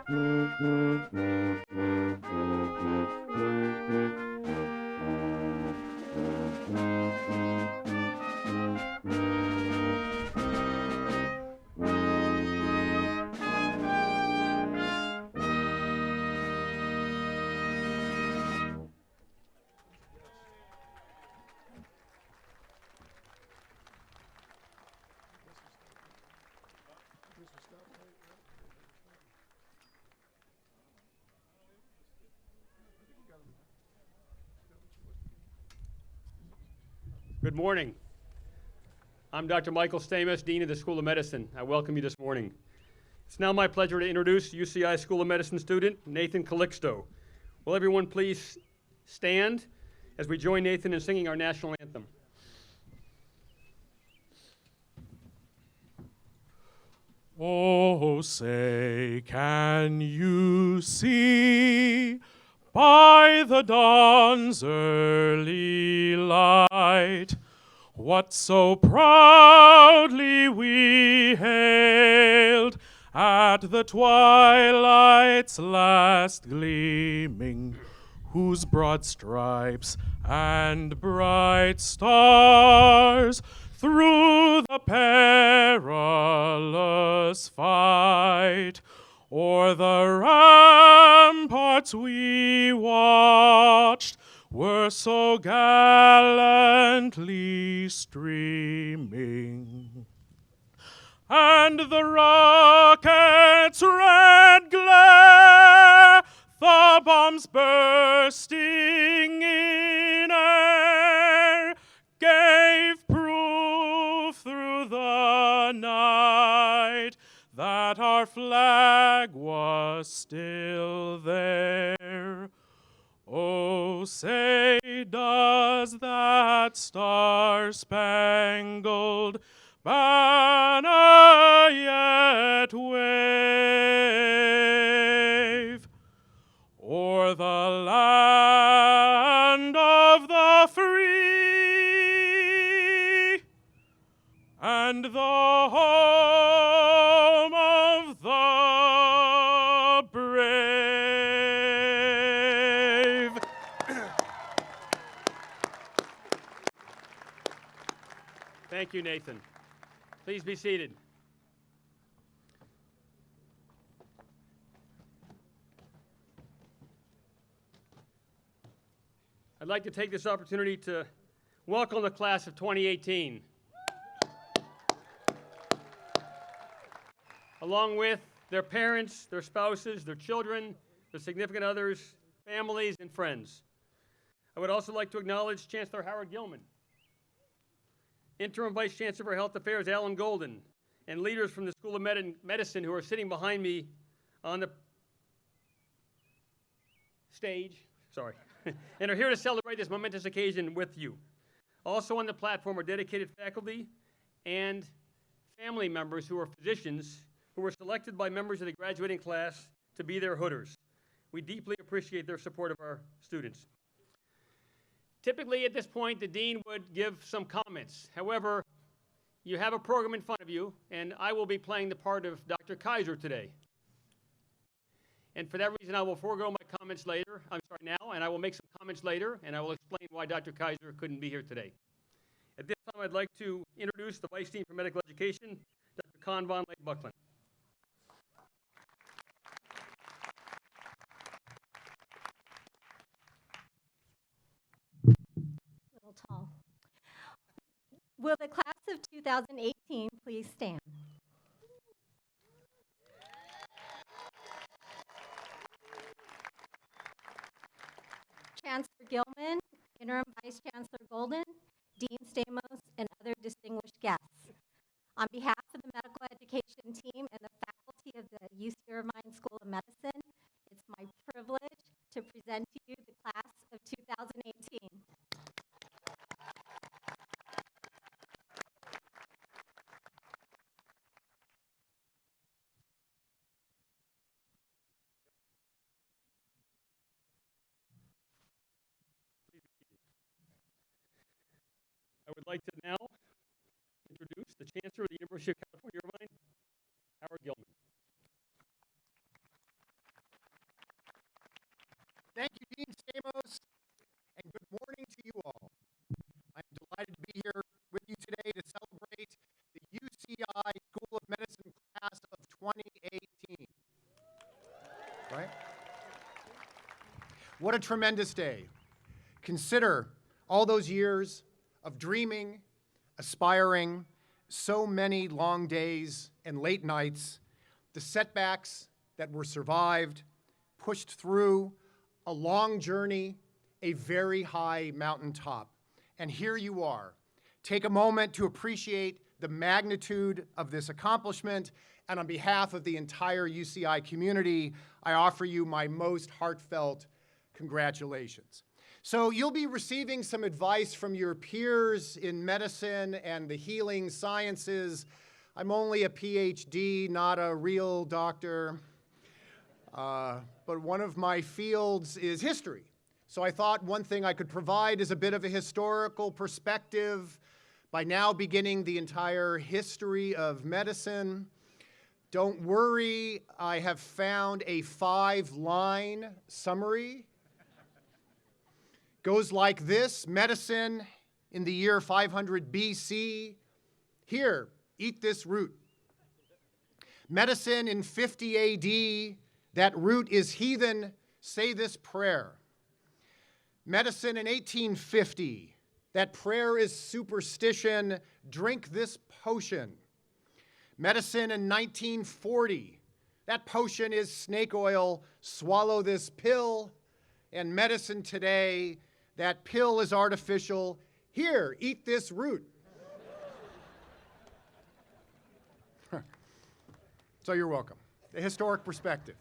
Good morning. I'm Dr. Michael Stamus, Dean of the School of Medicine. I welcome you this morning. It's now my pleasure to introduce UCI School of Medicine student Nathan Calixto. Will everyone please stand as we join Nathan in singing our national anthem? Oh, say, can you see by the dawn's early light what so proudly we hailed at the twilight's last gleaming, whose broad stripes and bright stars through the perilous fight o'er the ramparts we watched were so gallantly streaming, and the rocket's red glare, the bombs bursting in air, gave proof through the night that our flag was still there. Oh, say, does that star-spangled banner yet wave o'er the land of the free and the home of the brave? Thank you, Nathan. Please be seated. I'd like to take this opportunity to welcome the class of 2018. Along with their parents, their spouses, their children, their significant others, families, and friends. I would also like to acknowledge Chancellor Howard Gilman, Interim Vice Chancellor for Health Affairs Alan Golden, and leaders from the School of Medicine who are sitting behind me on the stage, and are here to celebrate this momentous occasion with you. Also on the platform are dedicated faculty and family members who are physicians who were selected by members of the graduating class to be their hooders. We deeply appreciate their support of our students. Typically at this point, the dean would give some comments. However, you have a program in front of you, and I will be playing the part of Dr. Kaiser today. And for that reason, I will forego my comments later. Now, and I will make some comments later, and I will explain why Dr. Kaiser couldn't be here today. At this time, I'd like to introduce the Vice Dean for Medical Education, Dr. Con Von Lake-Buckland. Little tall. Will the class of 2018 please stand? Chancellor Gilman, Interim Vice Chancellor Golden, Dean Stamos, and other distinguished guests. On behalf of the medical education team and the faculty of the UC Irvine School of Medicine, it's my privilege to present to you the class of 2018. I would like to now introduce the Chancellor of the University of California, Irvine, Howard Gilman. What a tremendous day. Consider all those years of dreaming, aspiring, so many long days and late nights, the setbacks that were survived, pushed through, a long journey, a very high mountaintop. And here you are. Take a moment to appreciate the magnitude of this accomplishment, and on behalf of the entire UCI community, I offer you my most heartfelt congratulations. So you'll be receiving some advice from your peers in medicine and the healing sciences. I'm only a PhD, not a real doctor, but one of my fields is history. So I thought one thing I could provide is a bit of a historical perspective by now beginning the entire history of medicine. Don't worry, I have found a 5-line summary. Goes like this: medicine in the year 500 BC. Here, eat this root. Medicine in 50 AD, that root is heathen, say this prayer. Medicine in 1850, that prayer is superstition, drink this potion. Medicine in 1940, that potion is snake oil, swallow this pill. And medicine today, that pill is artificial. Here, eat this root. So you're welcome. The historic perspective.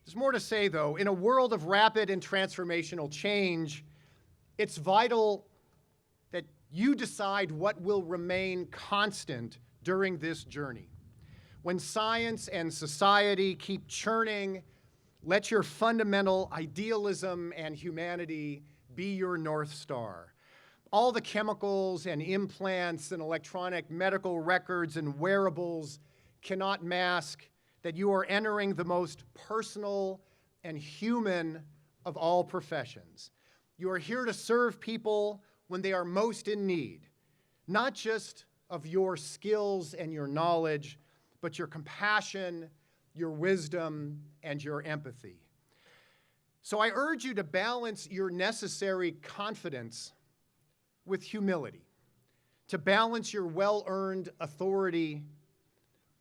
There's more to say, though. In a world of rapid and transformational change, it's vital that you decide what will remain constant during this journey. When science and society keep churning, let your fundamental idealism and humanity be your North Star. All the chemicals and implants and electronic medical records and wearables cannot mask that you are entering the most personal and human of all professions. You are here to serve people when they are most in need, not just of your skills and your knowledge, but your compassion, your wisdom, and your empathy. So I urge you to balance your necessary confidence with humility, to balance your well-earned authority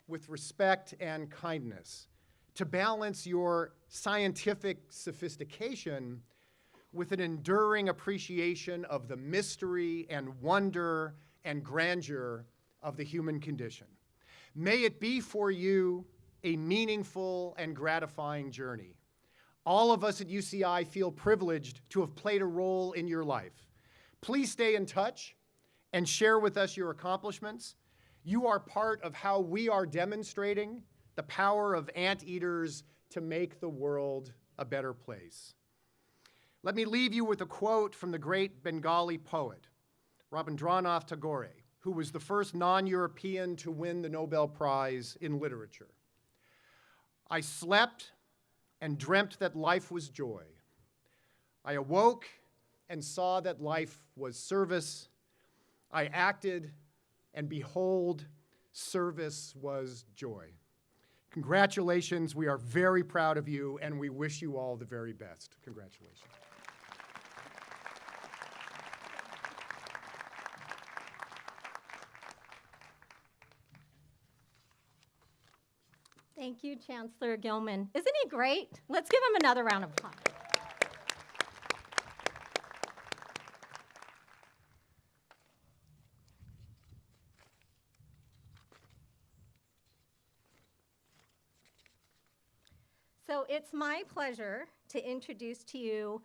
with respect and kindness, to balance your scientific sophistication with an enduring appreciation of the mystery and wonder and grandeur of the human condition. May it be for you a meaningful and gratifying journey. All of us at UCI feel privileged to have played a role in your life. Please stay in touch and share with us your accomplishments. You are part of how we are demonstrating the power of anteaters to make the world a better place. Let me leave you with a quote from the great Bengali poet, Rabindranath Tagore, who was the first non-European to win the Nobel Prize in Literature. I slept and dreamt that life was joy. I awoke and saw that life was service. I acted, and behold, service was joy. Congratulations, we are very proud of you, and we wish you all the very best. Congratulations. Thank you, Chancellor Gilman. Isn't he great? Let's give him another round of applause. So it's my pleasure to introduce to you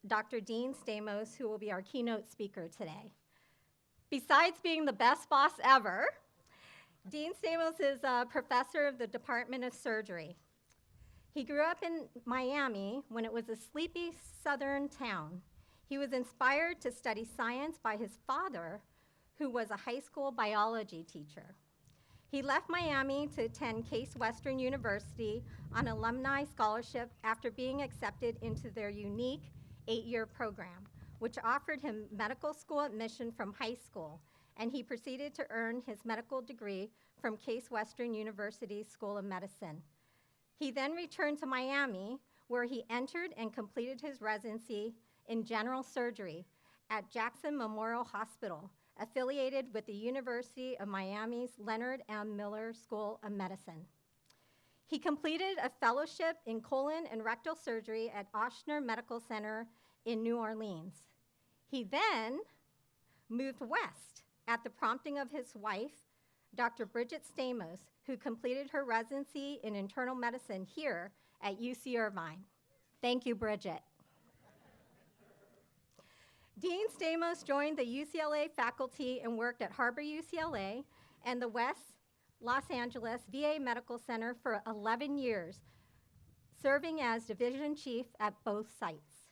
Dr. Dean Stamos, who will be our keynote speaker today. Besides being the best boss ever, Dean Stamos is a professor of the Department of Surgery. He grew up in Miami when it was a sleepy southern town. He was inspired to study science by his father, who was a high school biology teacher. He left Miami to attend Case Western University on alumni scholarship after being accepted into their unique 8-year program, which offered him medical school admission from high school, and he proceeded to earn his medical degree from Case Western University School of Medicine. He then returned to Miami, where he entered and completed his residency in general surgery at Jackson Memorial Hospital, affiliated with the University of Miami's Leonard M. Miller School of Medicine. He completed a fellowship in colon and rectal surgery at Ochsner Medical Center in New Orleans. He then moved west at the prompting of his wife, Dr. Bridget Stamos, who completed her residency in internal medicine here at UC Irvine. Thank you, Bridget. Dean Stamos joined the UCLA faculty and worked at Harbor UCLA and the West Los Angeles VA Medical Center for 11 years, serving as division chief at both sites.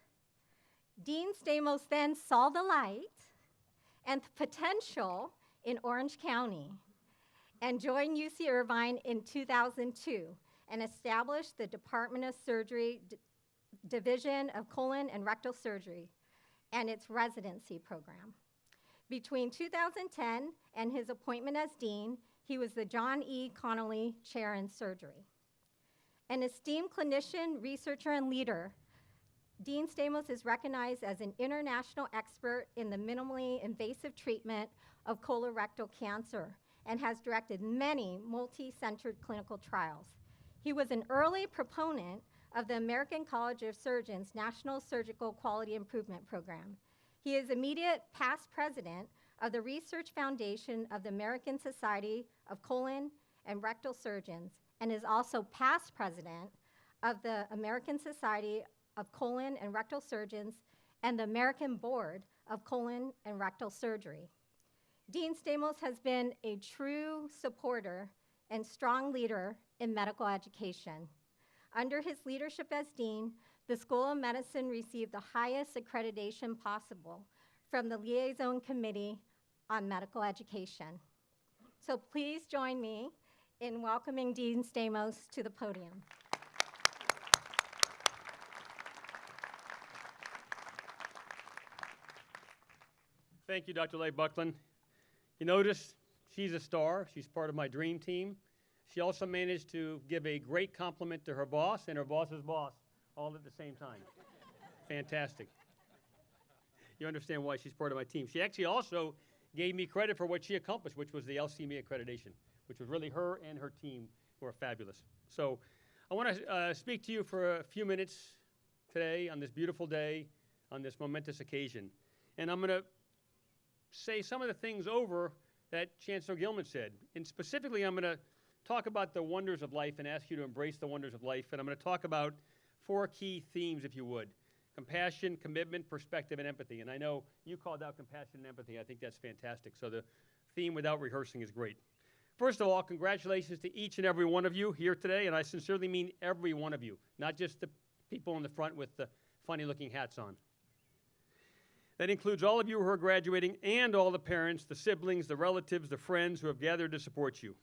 Dean Stamos then saw the light and the potential in Orange County and joined UC Irvine in 2002 and established the Department of Surgery Division of Colon and Rectal Surgery and its residency program. Between 2010 and his appointment as dean, he was the John E. Connolly Chair in Surgery. An esteemed clinician, researcher, and leader, Dean Stamos is recognized as an international expert in the minimally invasive treatment of colorectal cancer and has directed many multi-centered clinical trials. He was an early proponent of the American College of Surgeons National Surgical Quality Improvement Program. He is immediate past president of the Research Foundation of the American Society of Colon and Rectal Surgeons and is also past president of the American Society of Colon and Rectal Surgeons and the American Board of Colon and Rectal Surgery. Dean Stamos has been a true supporter and strong leader in medical education. Under his leadership as dean, the School of Medicine received the highest accreditation possible from the Liaison Committee on Medical Education. So please join me in welcoming Dean Stamos to the podium. Thank you, Dr. Leigh Buckland. You notice she's a star. She's part of my dream team. She also managed to give a great compliment to her boss and her boss's boss all at the same time. Fantastic. You understand why she's part of my team. She actually also gave me credit for what she accomplished, which was the LCME accreditation, which was really her and her team who are fabulous. So I want to speak to you for a few minutes today on this beautiful day, on this momentous occasion. And I'm going to say some of the things over that Chancellor Gilman said. And specifically, I'm going to talk about the wonders of life and ask you to embrace the wonders of life. And I'm going to talk about 4 key themes, if you would: compassion, commitment, perspective, and empathy. And I know you called out compassion and empathy. I think that's fantastic. So the theme without rehearsing is great. First of all, congratulations to each and every one of you here today. And I sincerely mean every one of you, not just the people in the front with the funny-looking hats on. That includes all of you who are graduating and all the parents, the siblings, the relatives, the friends who have gathered to support you.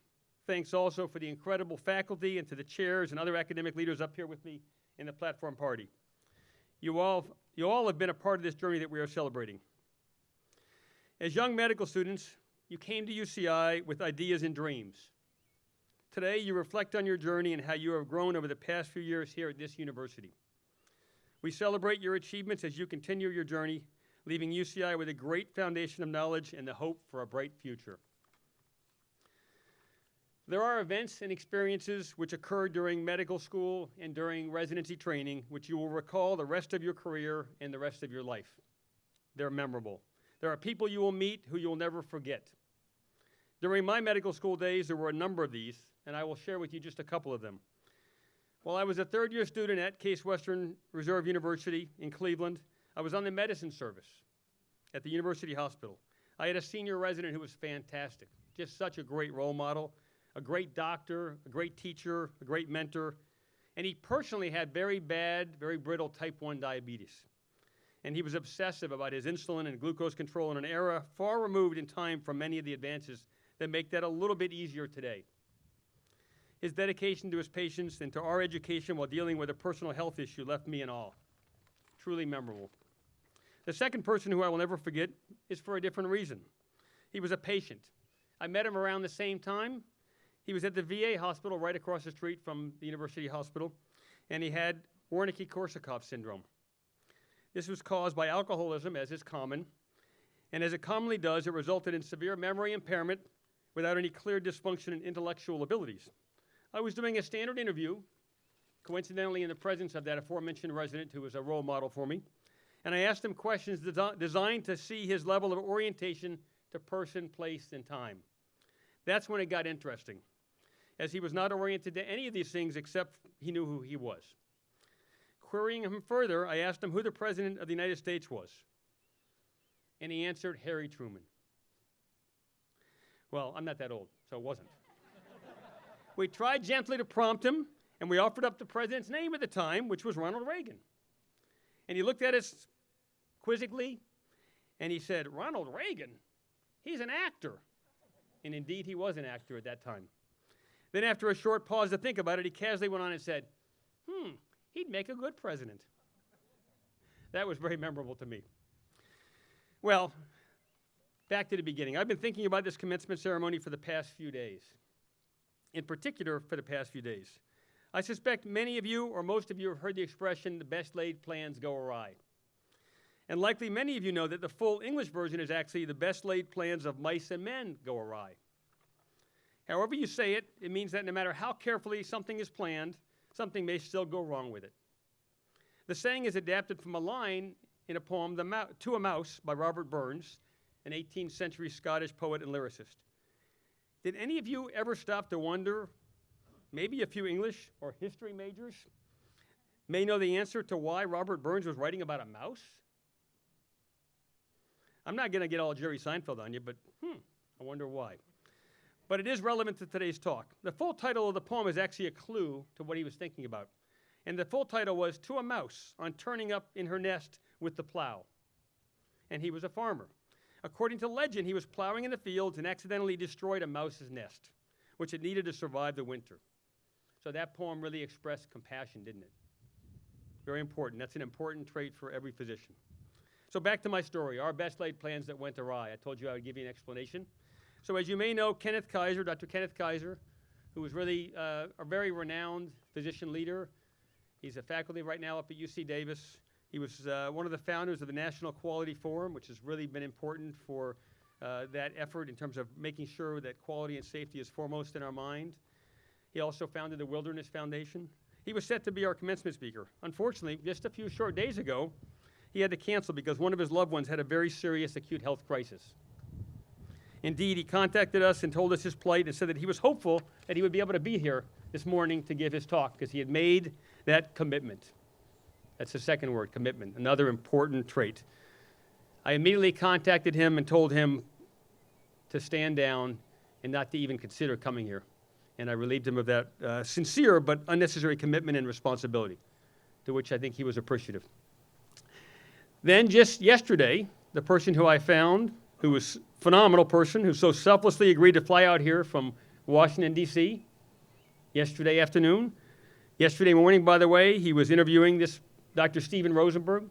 Thanks also for the incredible faculty and to the chairs and other academic leaders up here with me in the platform party. You all have been a part of this journey that we are celebrating. As young medical students, you came to UCI with ideas and dreams. Today, you reflect on your journey and how you have grown over the past few years here at this university. We celebrate your achievements as you continue your journey, leaving UCI with a great foundation of knowledge and the hope for a bright future. There are events and experiences which occur during medical school and during residency training which you will recall the rest of your career and the rest of your life. They're memorable. There are people you will meet who you'll never forget. During my medical school days, there were a number of these, and I will share with you just a couple of them. While I was a third-year student at Case Western Reserve University in Cleveland, I was on the medicine service at the University Hospital. I had a senior resident who was fantastic, just such a great role model, a great doctor, a great teacher, a great mentor, and he personally had very bad, very brittle type 1 diabetes. And he was obsessive about his insulin and glucose control in an era far removed in time from many of the advances that make that a little bit easier today. His dedication to his patients and to our education while dealing with a personal health issue left me in awe. Truly memorable. The second person who I will never forget is for a different reason. He was a patient. I met him around the same time. He was at the VA hospital right across the street from the University Hospital, and he had Wernicke-Korsakoff syndrome. This was caused by alcoholism, as is common, and as it commonly does, it resulted in severe memory impairment without any clear dysfunction in intellectual abilities. I was doing a standard interview, coincidentally in the presence of that aforementioned resident who was a role model for me, and I asked him questions designed to see his level of orientation to person, place, and time. That's when it got interesting, as he was not oriented to any of these things except he knew who he was. Querying him further, I asked him who the President of the United States was, and he answered Harry Truman. Well, I'm not that old, so it wasn't. We tried gently to prompt him, and we offered up the President's name at the time, which was Ronald Reagan. And he looked at us quizzically, and he said, "Ronald Reagan? He's an actor." And indeed, he was an actor at that time. Then after a short pause to think about it, he casually went on and said, he'd make a good president. That was very memorable to me. Well, back to the beginning. I've been thinking about this commencement ceremony for the past few days. In particular, for the past few days. I suspect many of you, or most of you, have heard the expression, the best laid plans go awry. And likely many of you know that the full English version is actually the best laid plans of mice and men go awry. However you say it, it means that no matter how carefully something is planned, something may still go wrong with it. The saying is adapted from a line in a poem, To a Mouse, by Robert Burns, an 18th century Scottish poet and lyricist. Did any of you ever stop to wonder, maybe a few English or history majors may know the answer to why Robert Burns was writing about a mouse? I'm not going to get all Jerry Seinfeld on you, but I wonder why. But it is relevant to today's talk. The full title of the poem is actually a clue to what he was thinking about. And the full title was To a Mouse on Turning Up in Her Nest with the Plow. And he was a farmer. According to legend, he was plowing in the fields and accidentally destroyed a mouse's nest, which it needed to survive the winter. So that poem really expressed compassion, didn't it? Very important. That's an important trait for every physician. So back to my story, our best laid plans that went awry. I told you I would give you an explanation. So as you may know, Kenneth Kaiser, Dr. Kenneth Kaiser, who was really a very renowned physician leader. He's a faculty right now up at UC Davis. He was one of the founders of the National Quality Forum, which has really been important for that effort in terms of making sure that quality and safety is foremost in our mind. He also founded the Wilderness Foundation. He was set to be our commencement speaker. Unfortunately, just a few short days ago, he had to cancel because one of his loved ones had a very serious acute health crisis. Indeed, he contacted us and told us his plight and said that he was hopeful that he would be able to be here this morning to give his talk because he had made that commitment. That's the second word, commitment, another important trait. I immediately contacted him and told him to stand down and not to even consider coming here. And I relieved him of that sincere but unnecessary commitment and responsibility, to which I think he was appreciative. Then just yesterday, the person who I found, who was a phenomenal person, who so selflessly agreed to fly out here from Washington, D.C. yesterday afternoon. Yesterday morning, by the way, he was interviewing this Dr. Steven Rosenberg,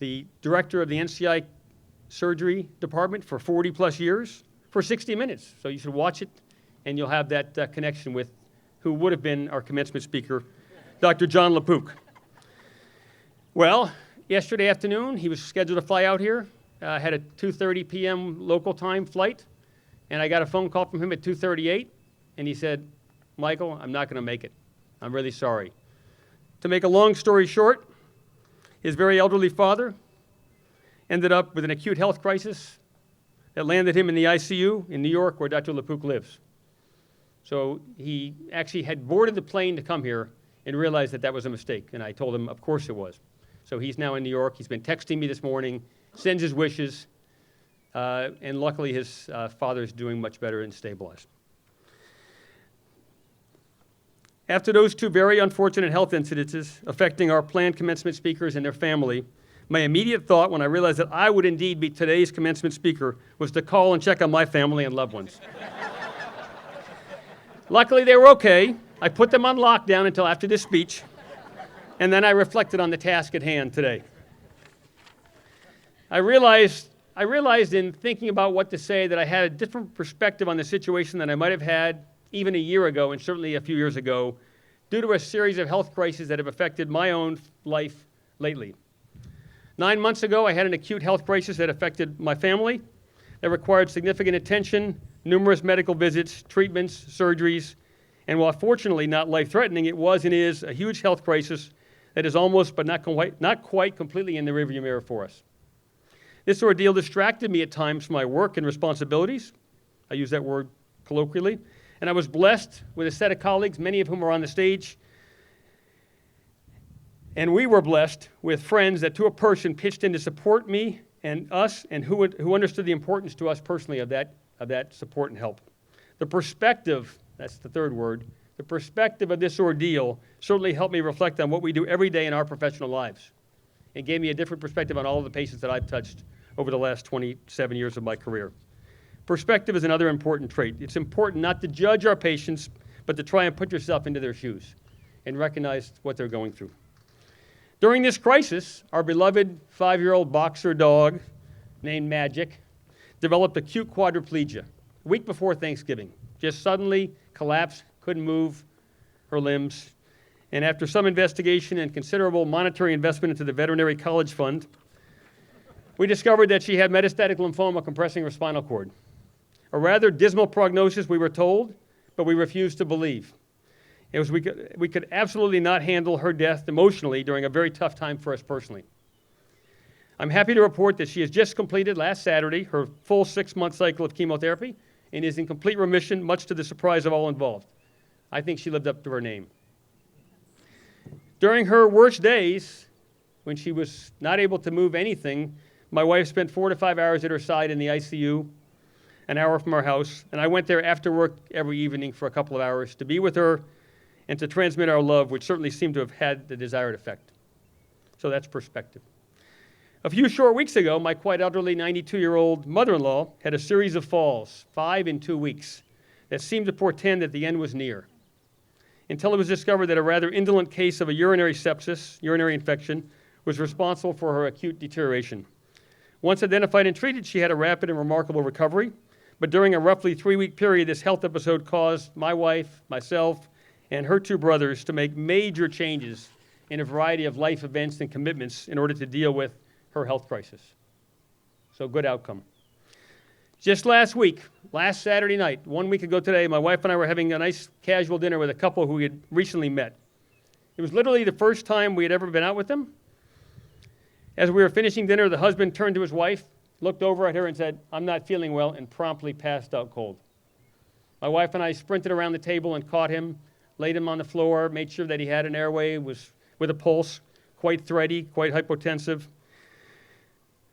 the director of the NCI surgery department for 40 plus years, for 60 minutes. So you should watch it, and you'll have that connection with who would have been our commencement speaker, Dr. John LaPook. Well, yesterday afternoon, he was scheduled to fly out here, had a 2:30 p.m. local time flight, and I got a phone call from him at 2:38, and he said, "Michael, I'm not going to make it. I'm really sorry." To make a long story short, his very elderly father ended up with an acute health crisis that landed him in the ICU in New York, where Dr. LaPook lives. So he actually had boarded the plane to come here and realized that that was a mistake, and I told him, of course it was. So he's now in New York. He's been texting me this morning, sends his wishes, and luckily his father's doing much better and stabilized. After those two very unfortunate health incidences affecting our planned commencement speakers and their family, my immediate thought when I realized that I would indeed be today's commencement speaker was to call and check on my family and loved ones. Luckily, they were okay. I put them on lockdown until after this speech, and then I reflected on the task at hand today. I realized in thinking about what to say that I had a different perspective on the situation than I might have had even a year ago, and certainly a few years ago, due to a series of health crises that have affected my own life lately. 9 months ago, I had an acute health crisis that affected my family that required significant attention, numerous medical visits, treatments, surgeries, and while fortunately not life-threatening, it was and is a huge health crisis that is almost but not quite completely in the rearview mirror for us. This ordeal distracted me at times from my work and responsibilities. I use that word colloquially. And I was blessed with a set of colleagues, many of whom are on the stage. And we were blessed with friends that to a person pitched in to support me and us and who understood the importance to us personally of that support and help. The perspective, that's the third word, the perspective of this ordeal certainly helped me reflect on what we do every day in our professional lives. It gave me a different perspective on all of the patients that I've touched over the last 27 years of my career. Perspective is another important trait. It's important not to judge our patients, but to try and put yourself into their shoes and recognize what they're going through. During this crisis, our beloved 5-year-old boxer dog named Magic developed acute quadriplegia a week before Thanksgiving. Just suddenly collapsed, couldn't move her limbs. And after some investigation and considerable monetary investment into the Veterinary College Fund, we discovered that she had metastatic lymphoma compressing her spinal cord. A rather dismal prognosis, we were told, but we refused to believe. It was we could absolutely not handle her death emotionally during a very tough time for us personally. I'm happy to report that she has just completed last Saturday her full 6-month cycle of chemotherapy and is in complete remission, much to the surprise of all involved. I think she lived up to her name. During her worst days, when she was not able to move anything, my wife spent 4 to 5 hours at her side in the ICU, an hour from our house, and I went there after work every evening for a couple of hours to be with her and to transmit our love, which certainly seemed to have had the desired effect. So that's perspective. A few short weeks ago, my quite elderly 92-year-old mother-in-law had a series of falls, 5 in 2 weeks, that seemed to portend that the end was near, until it was discovered that a rather indolent case of a urinary sepsis, urinary infection, was responsible for her acute deterioration. Once identified and treated, she had a rapid and remarkable recovery, but during a roughly 3-week period, this health episode caused my wife, myself, and her 2 brothers to make major changes in a variety of life events and commitments in order to deal with her health crisis. So good outcome. Just last week, last Saturday night, 1 week ago today, my wife and I were having a nice casual dinner with a couple who we had recently met. It was literally the first time we had ever been out with them. As we were finishing dinner, the husband turned to his wife, looked over at her and said, "I'm not feeling well," and promptly passed out cold. My wife and I sprinted around the table and caught him, laid him on the floor, made sure that he had an airway, was with a pulse, quite thready, quite hypotensive.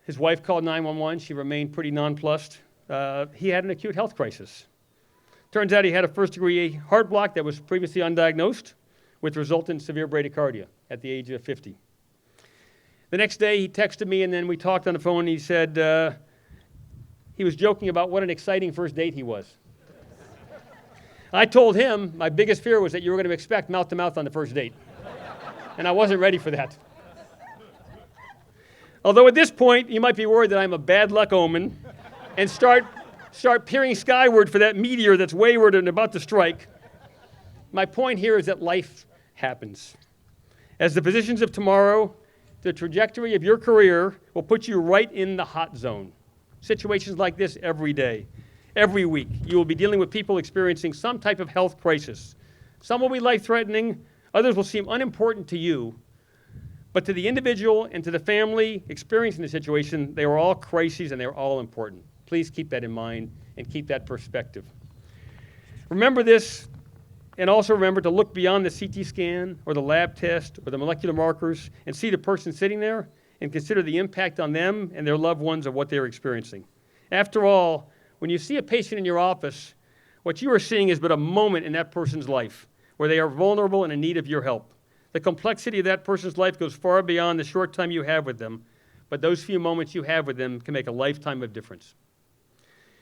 His wife called 911. She remained pretty nonplussed. He had an acute health crisis. Turns out he had a first-degree heart block that was previously undiagnosed, with resultant severe bradycardia at the age of 50. The next day, he texted me, and then we talked on the phone, and he said he was joking about what an exciting first date he was. I told him my biggest fear was that you were going to expect mouth-to-mouth on the first date, and I wasn't ready for that. Although at this point, you might be worried that I'm a bad luck omen and start peering skyward for that meteor that's wayward and about to strike. My point here is that life happens. As the physicians of tomorrow, the trajectory of your career will put you right in the hot zone. Situations like this every day, every week. You will be dealing with people experiencing some type of health crisis. Some will be life-threatening, others will seem unimportant to you, but to the individual and to the family experiencing the situation, they are all crises and they are all important. Please keep that in mind and keep that perspective. Remember this, and also remember to look beyond the CT scan or the lab test or the molecular markers and see the person sitting there and consider the impact on them and their loved ones of what they're experiencing. After all, when you see a patient in your office, what you are seeing is but a moment in that person's life where they are vulnerable and in need of your help. The complexity of that person's life goes far beyond the short time you have with them, but those few moments you have with them can make a lifetime of difference.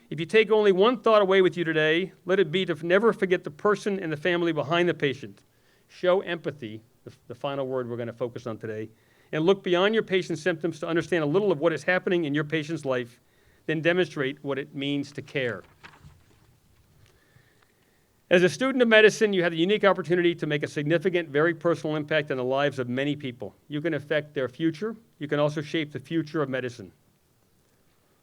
If you take only one thought away with you today, let it be to never forget the person and the family behind the patient. Show empathy, the final word we're going to focus on today, and look beyond your patient's symptoms to understand a little of what is happening in your patient's life, then demonstrate what it means to care. As a student of medicine, you have the unique opportunity to make a significant, very personal impact on the lives of many people. You can affect their future. You can also shape the future of medicine.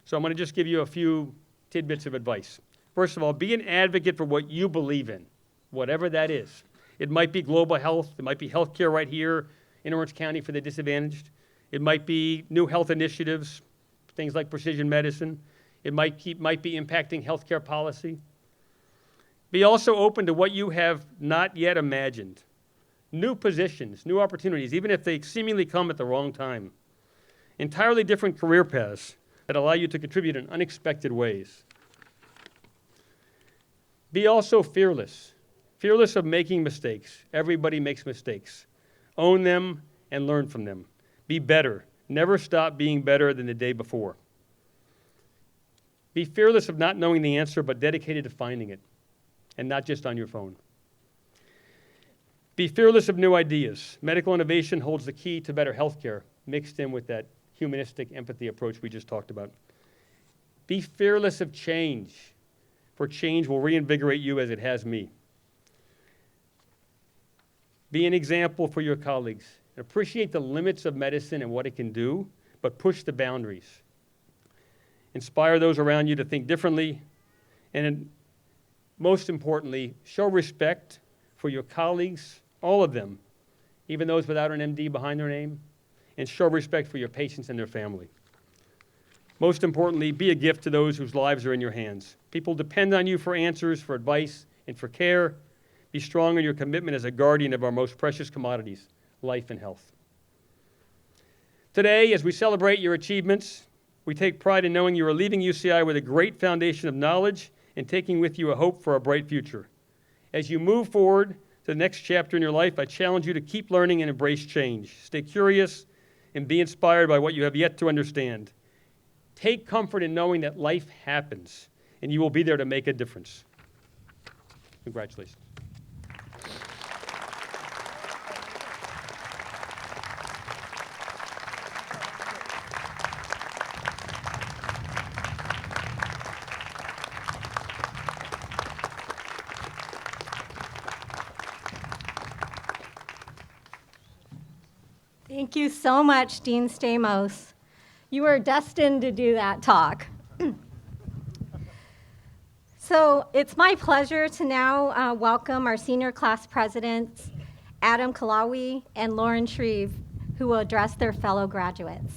So I'm going to just give you a few tidbits of advice. First of all, be an advocate for what you believe in, whatever that is. It might be global health. It might be healthcare right here in Orange County for the disadvantaged. It might be new health initiatives, things like precision medicine. It might be impacting healthcare policy. Be also open to what you have not yet imagined. New positions, new opportunities, even if they seemingly come at the wrong time. Entirely different career paths that allow you to contribute in unexpected ways. Be also fearless. Fearless of making mistakes. Everybody makes mistakes. Own them and learn from them. Be better. Never stop being better than the day before. Be fearless of not knowing the answer, but dedicated to finding it, and not just on your phone. Be fearless of new ideas. Medical innovation holds the key to better healthcare, mixed in with that humanistic empathy approach we just talked about. Be fearless of change, for change will reinvigorate you as it has me. Be an example for your colleagues. Appreciate the limits of medicine and what it can do, but push the boundaries. Inspire those around you to think differently, and most importantly, show respect for your colleagues, all of them, even those without an MD behind their name, and show respect for your patients and their family. Most importantly, be a gift to those whose lives are in your hands. People depend on you for answers, for advice, and for care. Be strong in your commitment as a guardian of our most precious commodities, life and health. Today, as we celebrate your achievements, we take pride in knowing you are leaving UCI with a great foundation of knowledge and taking with you a hope for a bright future. As you move forward to the next chapter in your life, I challenge you to keep learning and embrace change. Stay curious and be inspired by what you have yet to understand. Take comfort in knowing that life happens, and you will be there to make a difference. Congratulations. Thank you so much, Dean Stamos. You were destined to do that talk. So it's my pleasure to now welcome our senior class presidents, Adam Kalawi and Lauren Shreve, who will address their fellow graduates.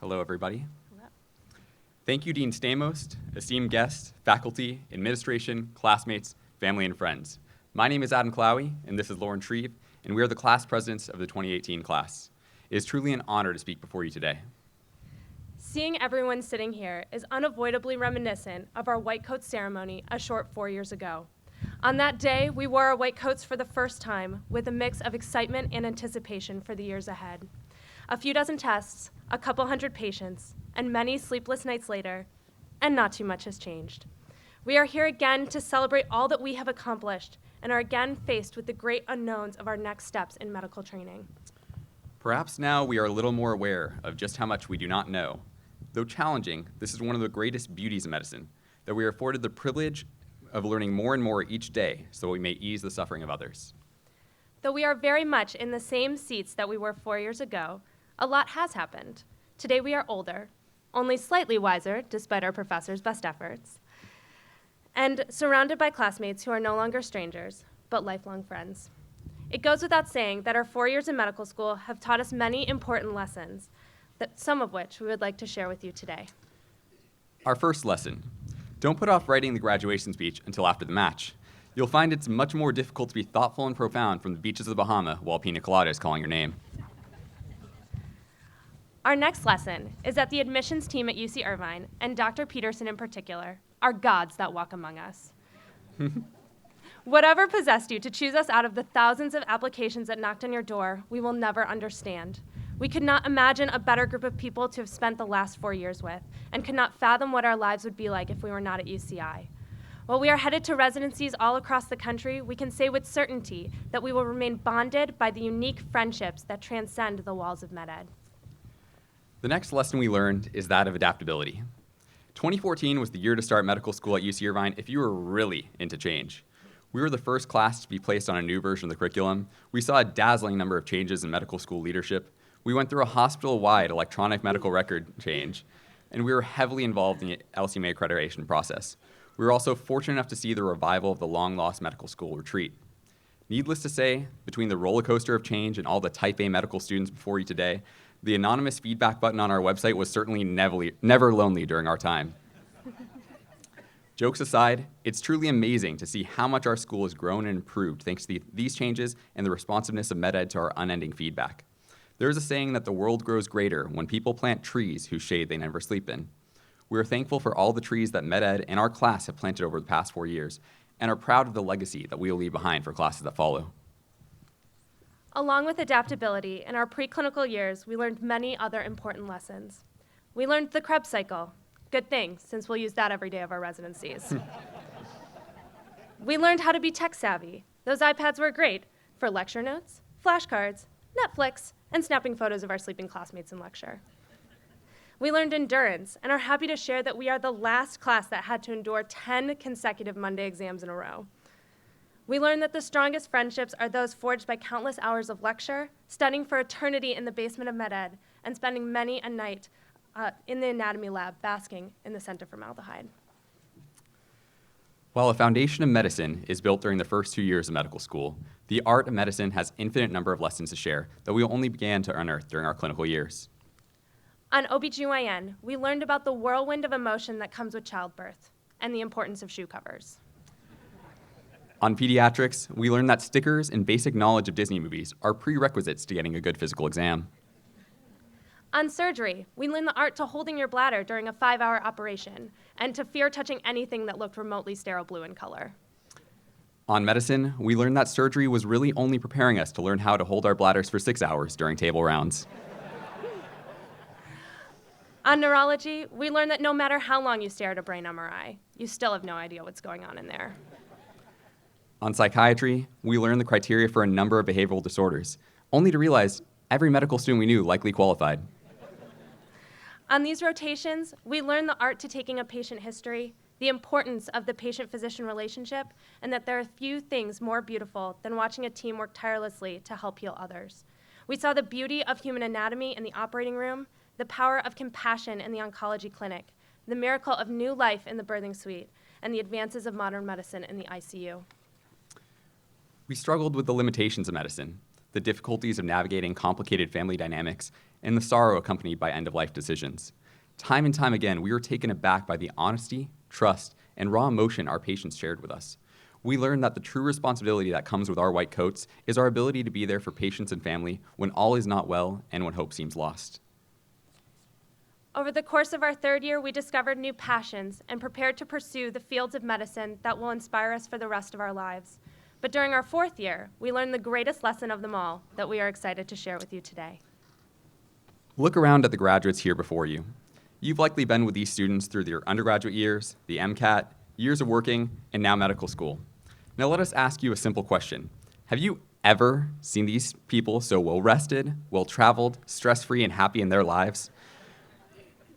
Hello, everybody. Hello. Thank you, Dean Stamos, esteemed guests, faculty, administration, classmates, family, and friends. My name is Adam Clowie, and this is Lauren Shreve, and we are the class presidents of the 2018 class. It is truly an honor to speak before you today. Seeing everyone sitting here is unavoidably reminiscent of our white coat ceremony a short 4 years ago. On that day, we wore our white coats for the first time with a mix of excitement and anticipation for the years ahead. A few dozen tests, a couple hundred patients, and many sleepless nights later, and not too much has changed. We are here again to celebrate all that we have accomplished and are again faced with the great unknowns of our next steps in medical training. Perhaps now we are a little more aware of just how much we do not know. Though challenging, this is one of the greatest beauties of medicine, that we are afforded the privilege of learning more and more each day so we may ease the suffering of others. Though we are very much in the same seats that we were 4 years ago, a lot has happened. Today we are older, only slightly wiser despite our professors' best efforts, and surrounded by classmates who are no longer strangers, but lifelong friends. It goes without saying that our 4 years in medical school have taught us many important lessons, some of which we would like to share with you today. Our first lesson: don't put off writing the graduation speech until after the match. You'll find it's much more difficult to be thoughtful and profound from the beaches of the Bahamas while pina colada is calling your name. Our next lesson is that the admissions team at UC Irvine, and Dr. Peterson in particular, are gods that walk among us. Whatever possessed you to choose us out of the thousands of applications that knocked on your door, we will never understand. We could not imagine a better group of people to have spent the last 4 years with, and could not fathom what our lives would be like if we were not at UCI. While we are headed to residencies all across the country, we can say with certainty that we will remain bonded by the unique friendships that transcend the walls of MedEd. The next lesson we learned is that of adaptability. 2014 was the year to start medical school at UC Irvine if you were really into change. We were the first class to be placed on a new version of the curriculum. We saw a dazzling number of changes in medical school leadership. We went through a hospital-wide electronic medical record change, and we were heavily involved in the LCMA accreditation process. We were also fortunate enough to see the revival of the long-lost medical school retreat. Needless to say, between the roller coaster of change and all the Type A medical students before you today, the anonymous feedback button on our website was certainly never lonely during our time. Jokes aside, it's truly amazing to see how much our school has grown and improved thanks to these changes and the responsiveness of MedEd to our unending feedback. There is a saying that the world grows greater when people plant trees whose shade they never sleep in. We are thankful for all the trees that MedEd and our class have planted over the past 4 years and are proud of the legacy that we will leave behind for classes that follow. Along with adaptability, in our preclinical years, we learned many other important lessons. We learned the Krebs cycle. Good thing, since we'll use that every day of our residencies. We learned how to be tech savvy. Those iPads were great for lecture notes, flashcards, Netflix, and snapping photos of our sleeping classmates in lecture. We learned endurance and are happy to share that we are the last class that had to endure 10 consecutive Monday exams in a row. We learned that the strongest friendships are those forged by countless hours of lecture, studying for eternity in the basement of MedEd, and spending many a night in the anatomy lab basking in the scent of formaldehyde. While a foundation of medicine is built during the first 2 years of medical school, the art of medicine has infinite number of lessons to share that we only began to unearth during our clinical years. On OBGYN, we learned about the whirlwind of emotion that comes with childbirth and the importance of shoe covers. On pediatrics, we learned that stickers and basic knowledge of Disney movies are prerequisites to getting a good physical exam. On surgery, we learned the art to holding your bladder during a 5-hour operation and to fear touching anything that looked remotely sterile blue in color. On medicine, we learned that surgery was really only preparing us to learn how to hold our bladders for 6 hours during table rounds. On neurology, we learned that no matter how long you stare at a brain MRI, you still have no idea what's going on in there. On psychiatry, we learned the criteria for a number of behavioral disorders, only to realize every medical student we knew likely qualified. On these rotations, we learned the art to taking a patient history, the importance of the patient-physician relationship, and that there are few things more beautiful than watching a team work tirelessly to help heal others. We saw the beauty of human anatomy in the operating room, the power of compassion in the oncology clinic, the miracle of new life in the birthing suite, and the advances of modern medicine in the ICU. We struggled with the limitations of medicine, the difficulties of navigating complicated family dynamics, and the sorrow accompanied by end-of-life decisions. Time and time again, we were taken aback by the honesty, trust, and raw emotion our patients shared with us. We learned that the true responsibility that comes with our white coats is our ability to be there for patients and family when all is not well and when hope seems lost. Over the course of our 3rd year, we discovered new passions and prepared to pursue the fields of medicine that will inspire us for the rest of our lives. But during our 4th year, we learned the greatest lesson of them all that we are excited to share with you today. Look around at the graduates here before you. You've likely been with these students through their undergraduate years, the MCAT, years of working, and now medical school. Now let us ask you a simple question. Have you ever seen these people so well-rested, well-traveled, stress-free, and happy in their lives?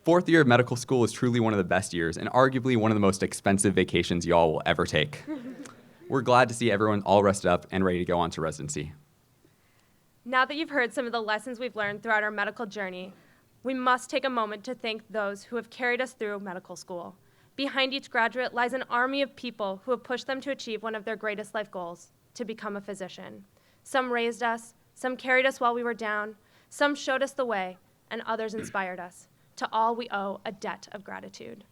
4th year of medical school is truly one of the best years and arguably one of the most expensive vacations y'all will ever take. We're glad to see everyone all rested up and ready to go on to residency. Now that you've heard some of the lessons we've learned throughout our medical journey, we must take a moment to thank those who have carried us through medical school. Behind each graduate lies an army of people who have pushed them to achieve one of their greatest life goals, to become a physician. Some raised us, some carried us while we were down, some showed us the way, and others inspired us. To all we owe a debt of gratitude.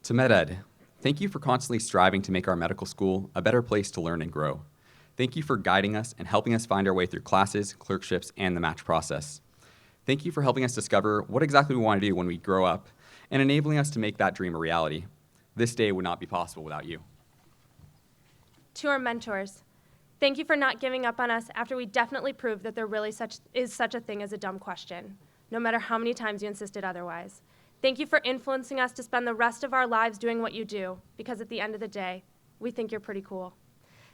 To MedEd, thank you for constantly striving to make our medical school a better place to learn and grow. Thank you for guiding us and helping us find our way through classes, clerkships, and the match process. Thank you for helping us discover what exactly we want to do when we grow up and enabling us to make that dream a reality. This day would not be possible without you. To our mentors, thank you for not giving up on us after we definitely proved that there really is such a thing as a dumb question, no matter how many times you insisted otherwise. Thank you for influencing us to spend the rest of our lives doing what you do, because at the end of the day, we think you're pretty cool.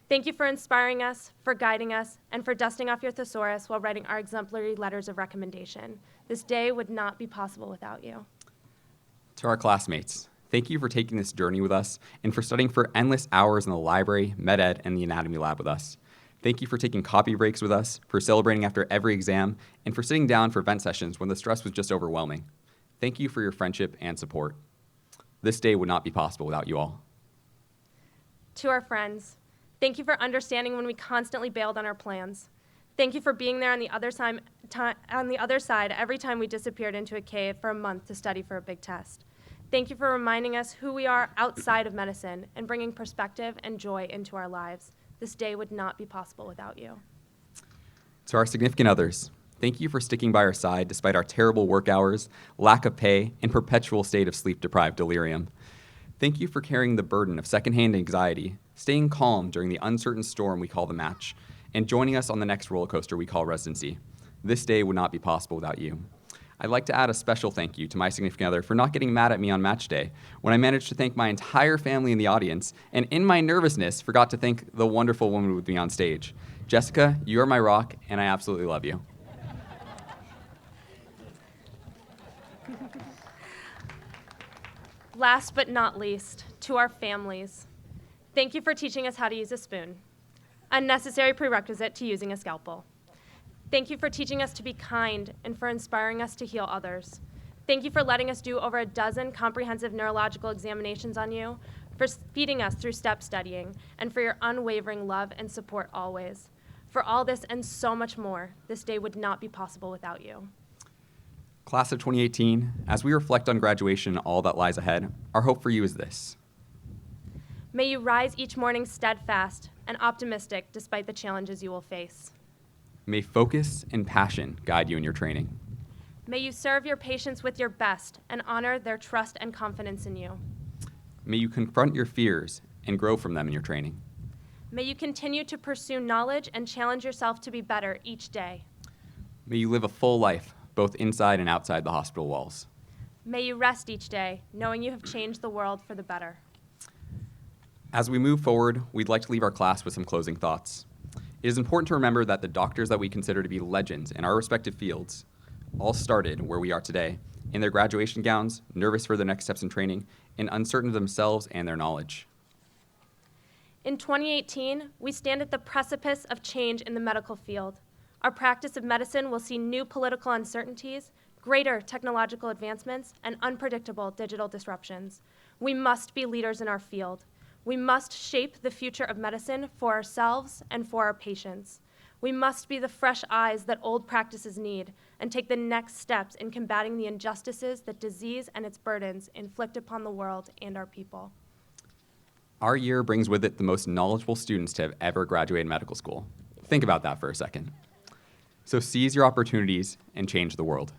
Thank you for inspiring us, for guiding us, and for dusting off your thesaurus while writing our exemplary letters of recommendation. This day would not be possible without you. To our classmates, thank you for taking this journey with us and for studying for endless hours in the library, med ed, and the anatomy lab with us. Thank you for taking copy breaks with us, for celebrating after every exam, and for sitting down for vent sessions when the stress was just overwhelming. Thank you for your friendship and support. This day would not be possible without you all. To our friends, thank you for understanding when we constantly bailed on our plans. Thank you for being there on the other side every time we disappeared into a cave for a month to study for a big test. Thank you for reminding us who we are outside of medicine and bringing perspective and joy into our lives. This day would not be possible without you. To our significant others, thank you for sticking by our side despite our terrible work hours, lack of pay, and perpetual state of sleep-deprived delirium. Thank you for carrying the burden of secondhand anxiety, staying calm during the uncertain storm we call the match, and joining us on the next roller coaster we call residency. This day would not be possible without you. I'd like to add a special thank you to my significant other for not getting mad at me on match day when I managed to thank my entire family in the audience, and in my nervousness, forgot to thank the wonderful woman with me on stage. Jessica, you are my rock, and I absolutely love you. Last but not least, to our families, thank you for teaching us how to use a spoon, a necessary prerequisite to using a scalpel. Thank you for teaching us to be kind and for inspiring us to heal others. Thank you for letting us do over a dozen comprehensive neurological examinations on you, for feeding us through step studying, and for your unwavering love and support always. For all this and so much more, this day would not be possible without you. Class of 2018, as we reflect on graduation and all that lies ahead, our hope for you is this. May you rise each morning steadfast and optimistic despite the challenges you will face. May focus and passion guide you in your training. May you serve your patients with your best and honor their trust and confidence in you. May you confront your fears and grow from them in your training. May you continue to pursue knowledge and challenge yourself to be better each day. May you live a full life, both inside and outside the hospital walls. May you rest each day, knowing you have changed the world for the better. As we move forward, we'd like to leave our class with some closing thoughts. It is important to remember that the doctors that we consider to be legends in our respective fields all started where we are today, in their graduation gowns, nervous for their next steps in training, and uncertain of themselves and their knowledge. In 2018, we stand at the precipice of change in the medical field. Our practice of medicine will see new political uncertainties, greater technological advancements, and unpredictable digital disruptions. We must be leaders in our field. We must shape the future of medicine for ourselves and for our patients. We must be the fresh eyes that old practices need and take the next steps in combating the injustices that disease and its burdens inflict upon the world and our people. Our year brings with it the most knowledgeable students to have ever graduated medical school. Think about that for a second. So seize your opportunities and change the world.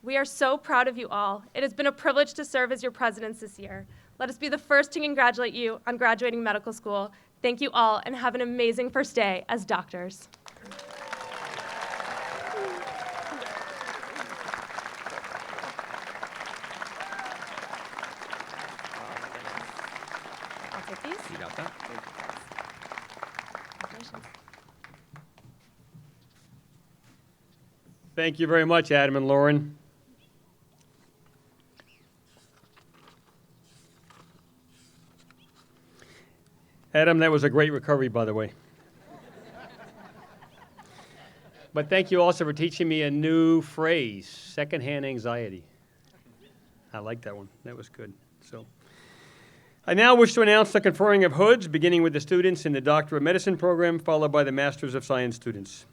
We are so proud of you all. It has been a privilege to serve as your presidents this year. Let us be the first to congratulate you on graduating medical school. Thank you all, and have an amazing first day as doctors. I'll take these. You got that? Congratulations. Thank you very much, Adam and Lauren. Adam, that was a great recovery, by the way. But thank you also for teaching me a new phrase, secondhand anxiety. I like that one. That was good. So, I now wish to announce the conferring of hoods, beginning with the students in the Doctor of Medicine program, followed by the Masters of Science students.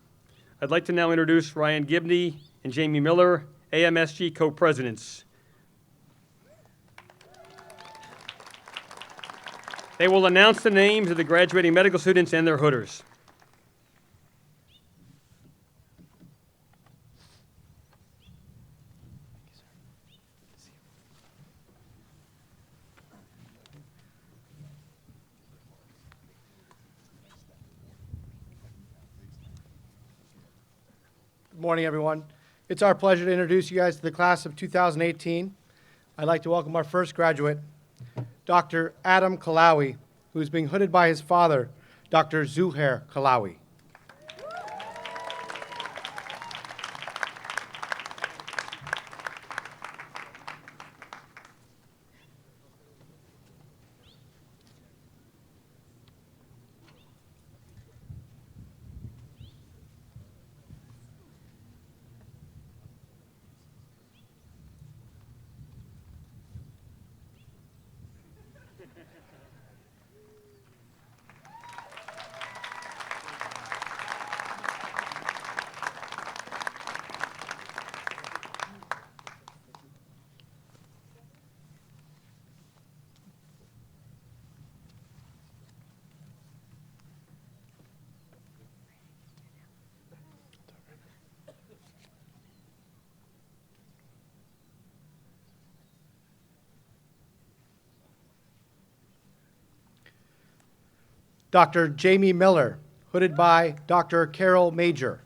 I'd like to now introduce Ryan Gibney and Jamie Miller, AMSG co-presidents. They will announce the names of the graduating medical students and their hooders. Good morning, everyone. It's our pleasure to introduce you guys to the class of 2018. I'd like to welcome our first graduate, Dr. Adam Kalawi, who is being hooded by his father, Dr. Zuhair Kalawi. Dr. Jamie Miller, hooded by Dr. Carol Major.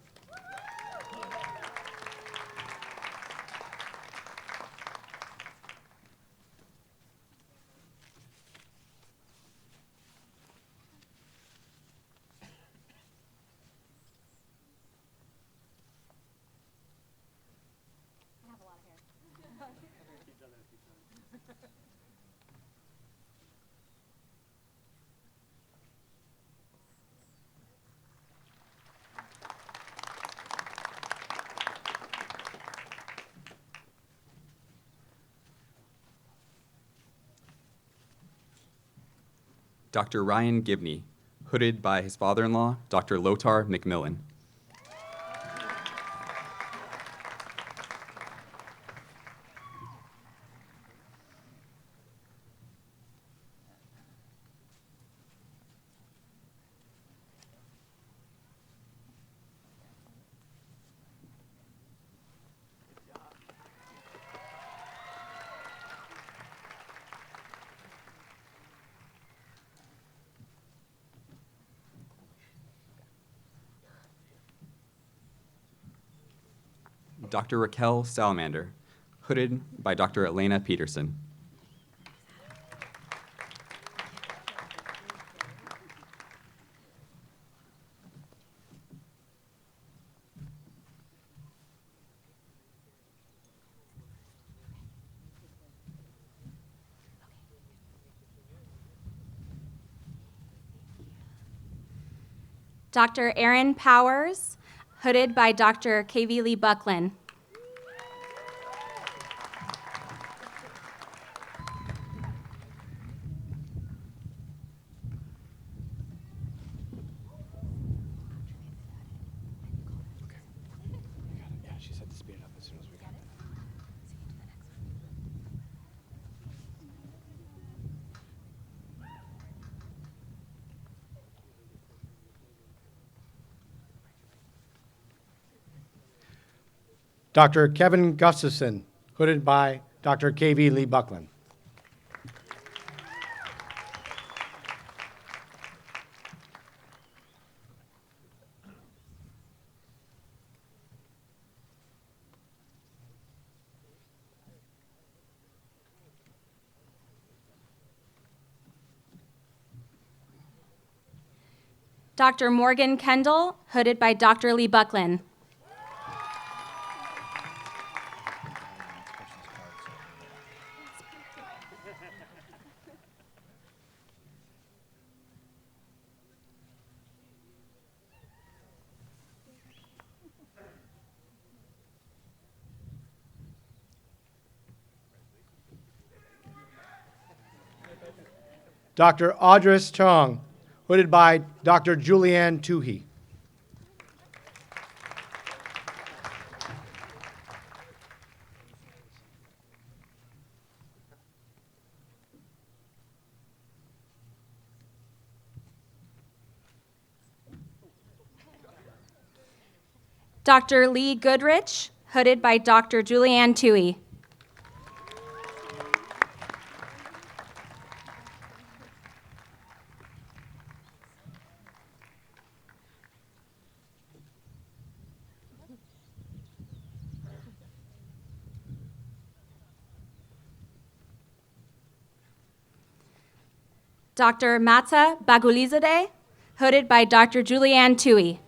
Dr. Ryan Gibney, hooded by his father-in-law, Dr. Lothar McMillan. Dr. Raquel Salamander, hooded by Dr. Elena Peterson. Dr. Aaron Powers, hooded by Dr. KV Lee Buckland. Dr. Kevin Gustafson, hooded by Dr. KV Lee Buckland. Dr. Morgan Kendall, hooded by Dr. Lee Buckland. Dr. Audris Chong, hooded by Dr. Julianne Toohey. Dr. Lee Goodrich, hooded by Dr. Julianne Toohey. Dr. Mata Bagulizade, hooded by Dr. Julianne Tui.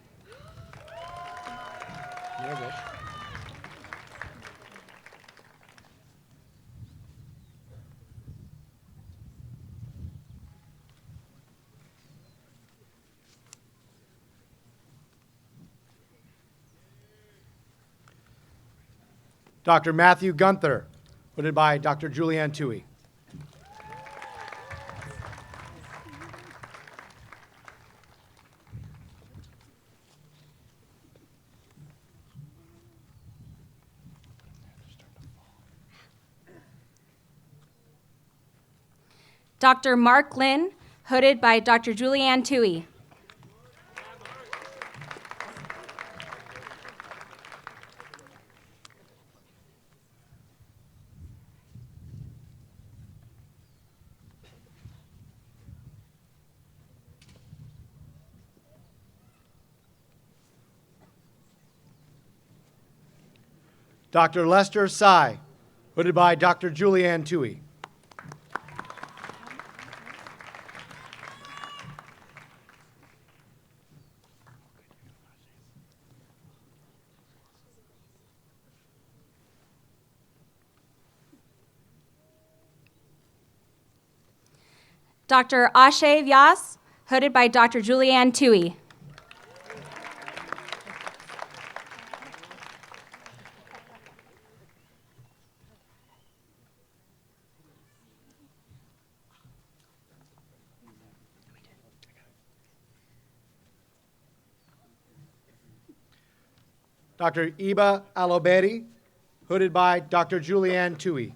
Dr. Matthew Gunther, hooded by Dr. Julianne Tui. Dr. Mark Lynn, hooded by Dr. Julianne Tui. Dr. Lester Sy, hooded by Dr. Julianne Tui. Dr. Ashe Vyas, hooded by Dr. Julianne Tui. Dr. Iba Aloberi, hooded by Dr. Julianne Tui.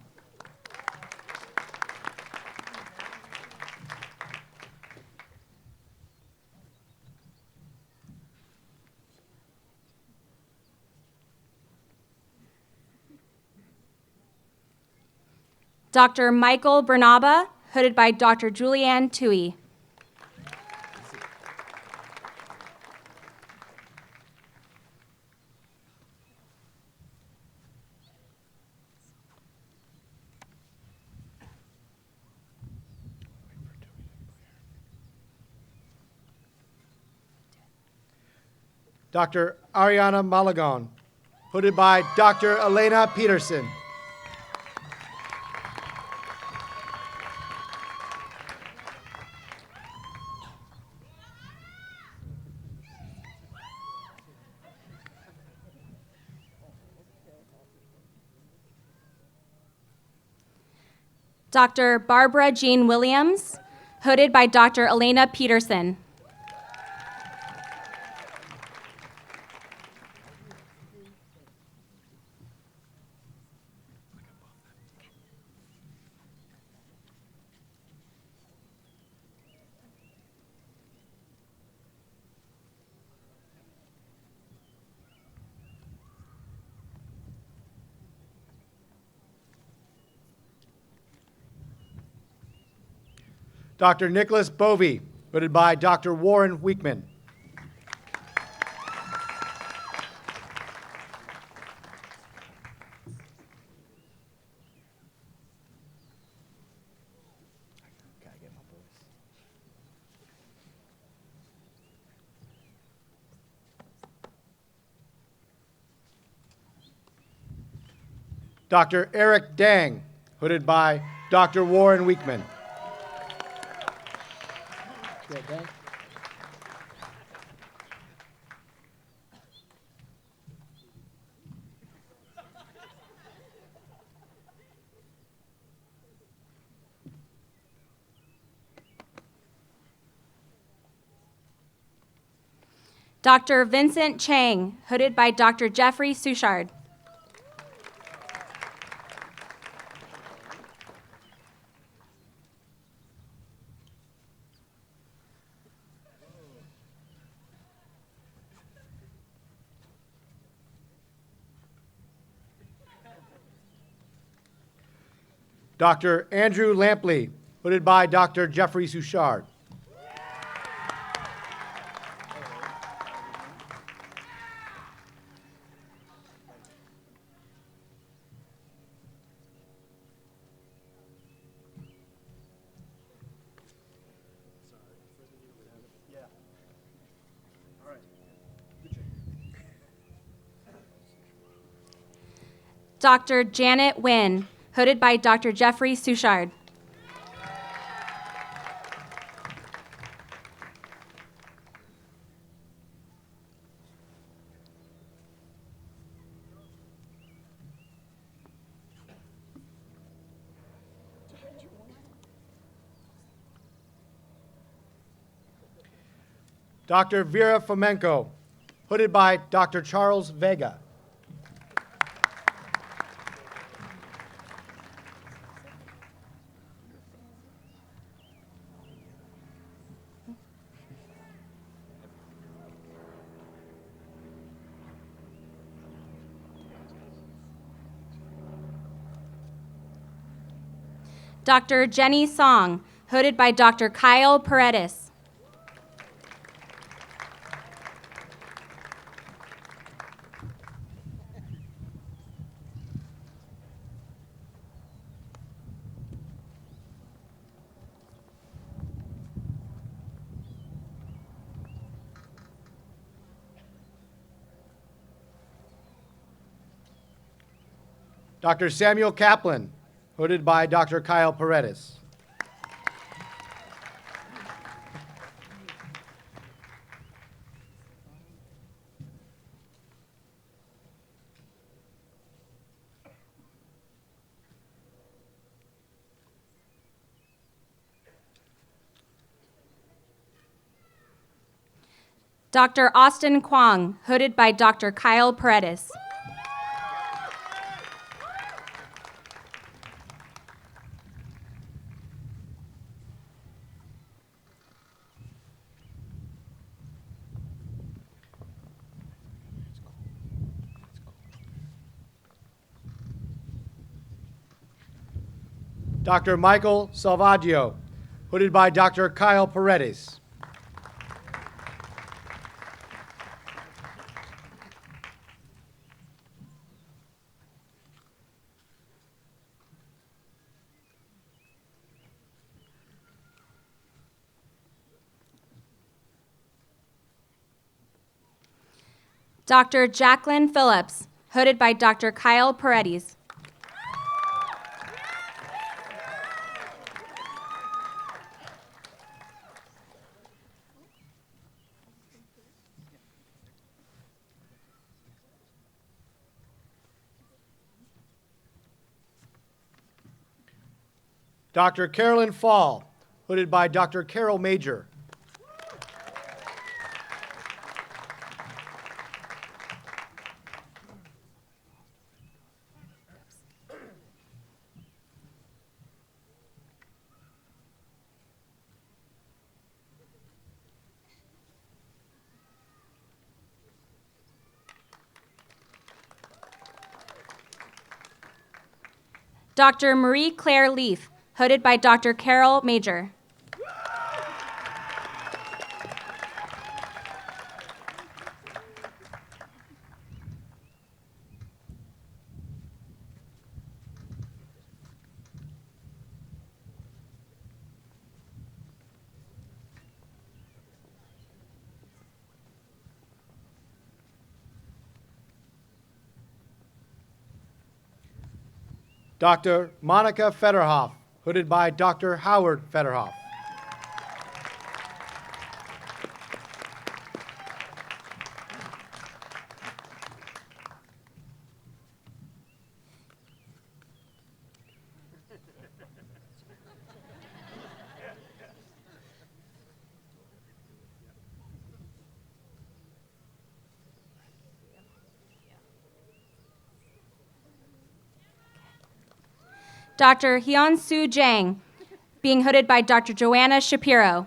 Dr. Michael Bernaba, hooded by Dr. Julianne Tui. Dr. Ariana Malagon, hooded by Dr. Elena Peterson. Dr. Barbara Jean Williams, hooded by Dr. Elena Peterson. Dr. Nicholas Bovey, hooded by Dr. Warren Weekman. Dr. Eric Dang, hooded by Dr. Warren Weekman. Dr. Vincent Chang, hooded by Dr. Jeffrey Suchard. Dr. Andrew Lampley, hooded by Dr. Jeffrey Suchard. Dr. Janet Wynn, hooded by Dr. Jeffrey Souchard. Dr. Vera Fomenko, hooded by Dr. Charles Vega. Dr. Jenny Song, hooded by Dr. Kyle Paredes. Dr. Samuel Kaplan, hooded by Dr. Kyle Paredes. Dr. Austin Kwong, hooded by Dr. Kyle Paredes. Dr. Michael Salvaggio, hooded by Dr. Kyle Paredes. Dr. Jacqueline Phillips, hooded by Dr. Kyle Paredes. Dr. Carolyn Fall, hooded by Dr. Carol Major. Dr. Marie Claire Leaf, hooded by Dr. Carol Major. Dr. Monica Federhoff, hooded by Dr. Howard Federhoff. Dr. Hyun-Soo Jang, being hooded by Dr. Joanna Shapiro.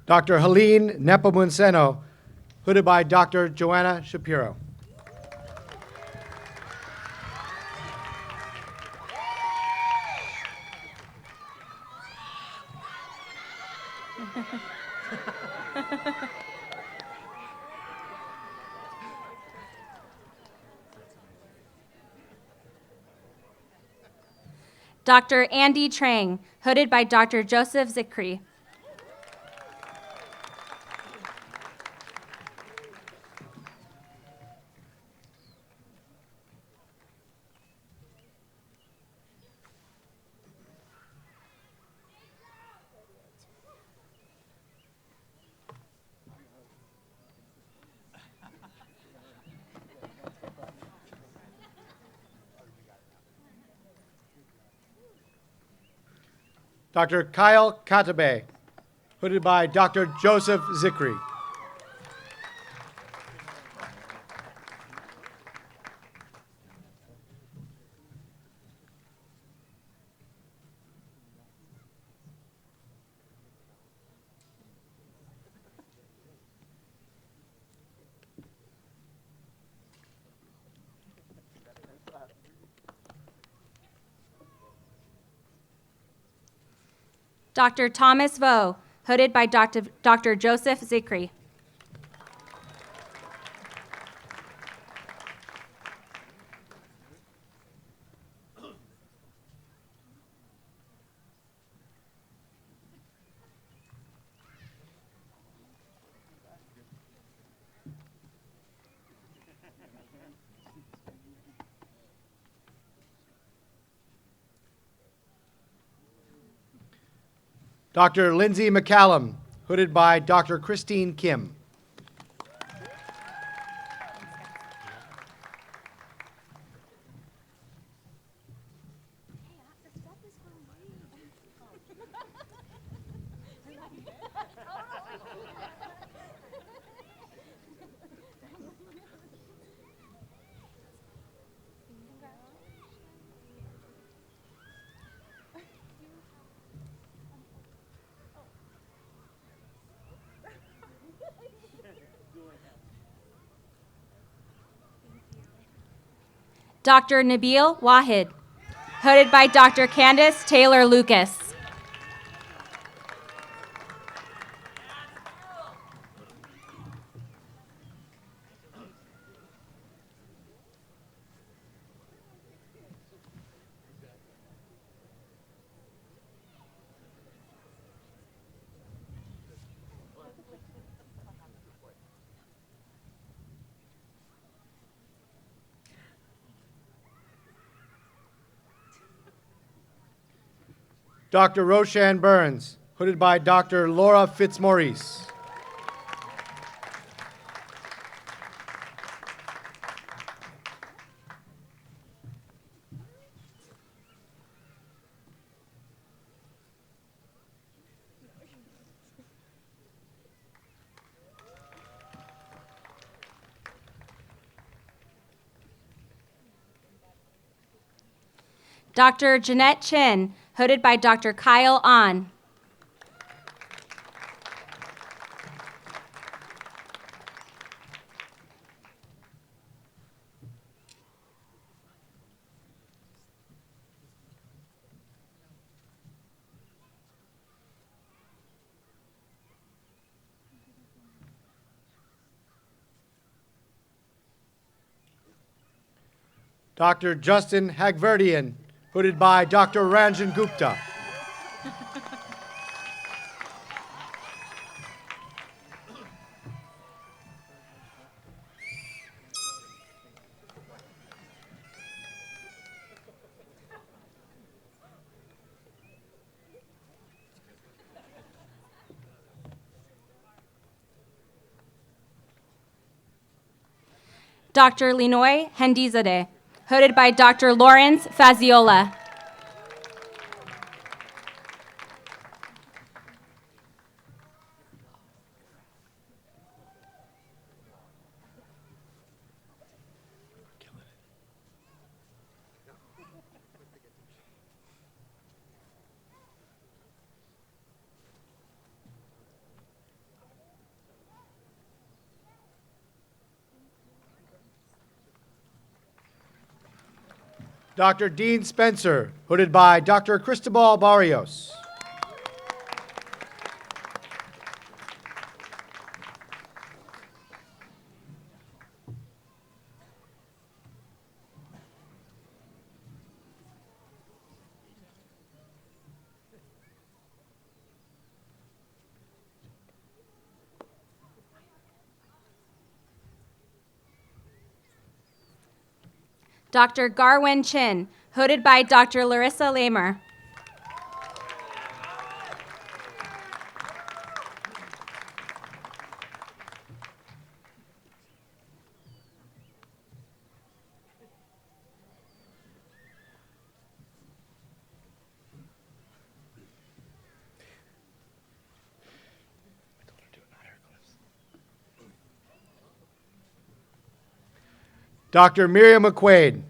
Dr. Helene Nepomuceno, hooded by Dr. Joanna Shapiro. Dr. Andy Trang, hooded by Dr. Joseph Zikri. Dr. Kyle Katabe, hooded by Dr. Joseph Zikri. Dr. Thomas Vo, hooded by Dr. Joseph Zikri. Dr. Lindsay McCallum, hooded by Dr. Christine Kim. Dr. Nabil Wahid, hooded by Dr. Candace Taylor Lucas. Dr. Roshan Burns, hooded by Dr. Laura Fitzmaurice. Dr. Jeanette Chin, hooded by Dr. Kyle An. Dr. Justin Hagverdian, hooded by Dr. Ranjan Gupta. Dr. Linoy Hendizadeh, hooded by Dr. Lawrence Faziola. Dr. Dean Spencer, hooded by Dr. Cristobal Barrios. Dr. Garwin Chin, hooded by Dr. Larissa Lamer. Dr. Miriam McQuaid,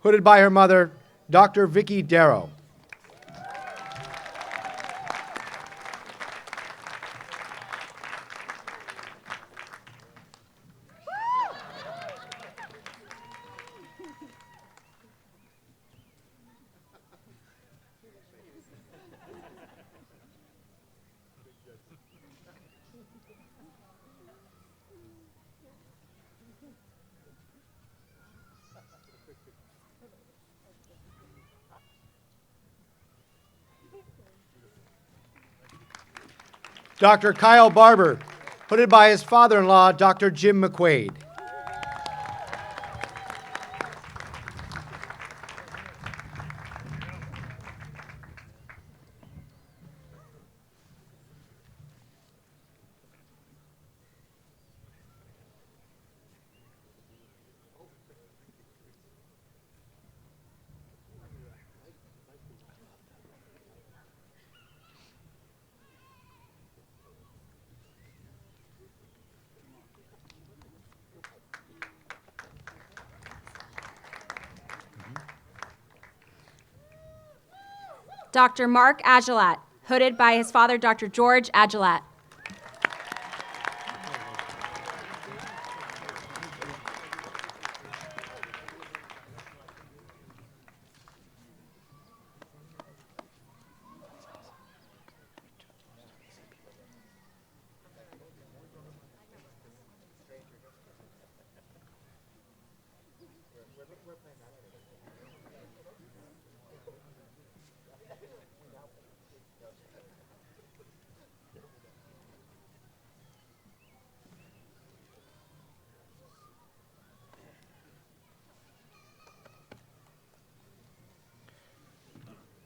hooded by her mother, Dr. Vicky Darrow. Dr. Kyle Barber, hooded by his father-in-law, Dr. Jim McQuaid. Dr. Mark Agelat, hooded by his father, Dr. George Agelat.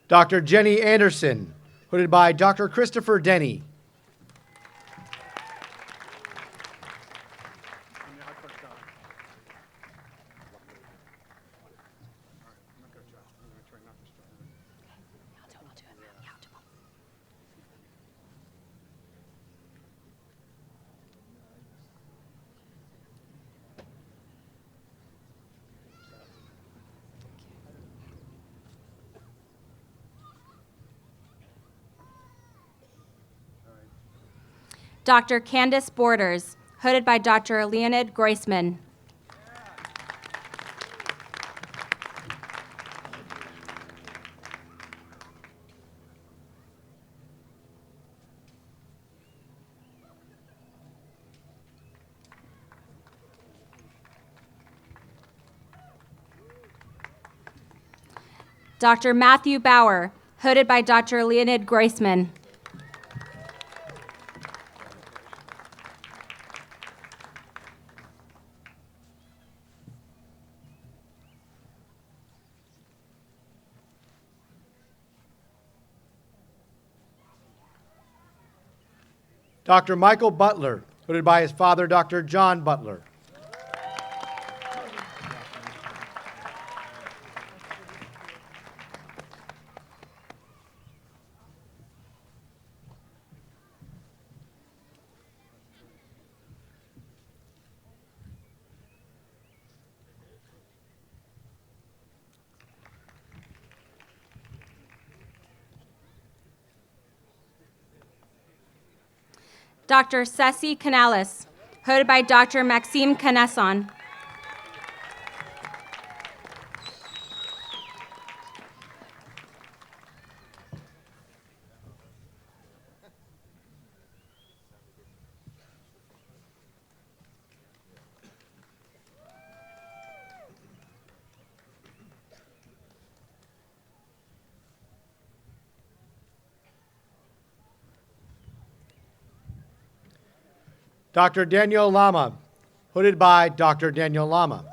Dr. Jenny Anderson, hooded by Dr. Christopher Denny. Dr. Candace Borders, hooded by Dr. Leonid Groisman. Dr. Matthew Bauer, hooded by Dr. Leonid Groisman. Dr. Michael Butler, hooded by his father, Dr. John Butler. Dr. Ceci Canales, hooded by Dr. Maxime Canesson. Dr. Daniel Lama, hooded by Dr. Daniel Lama.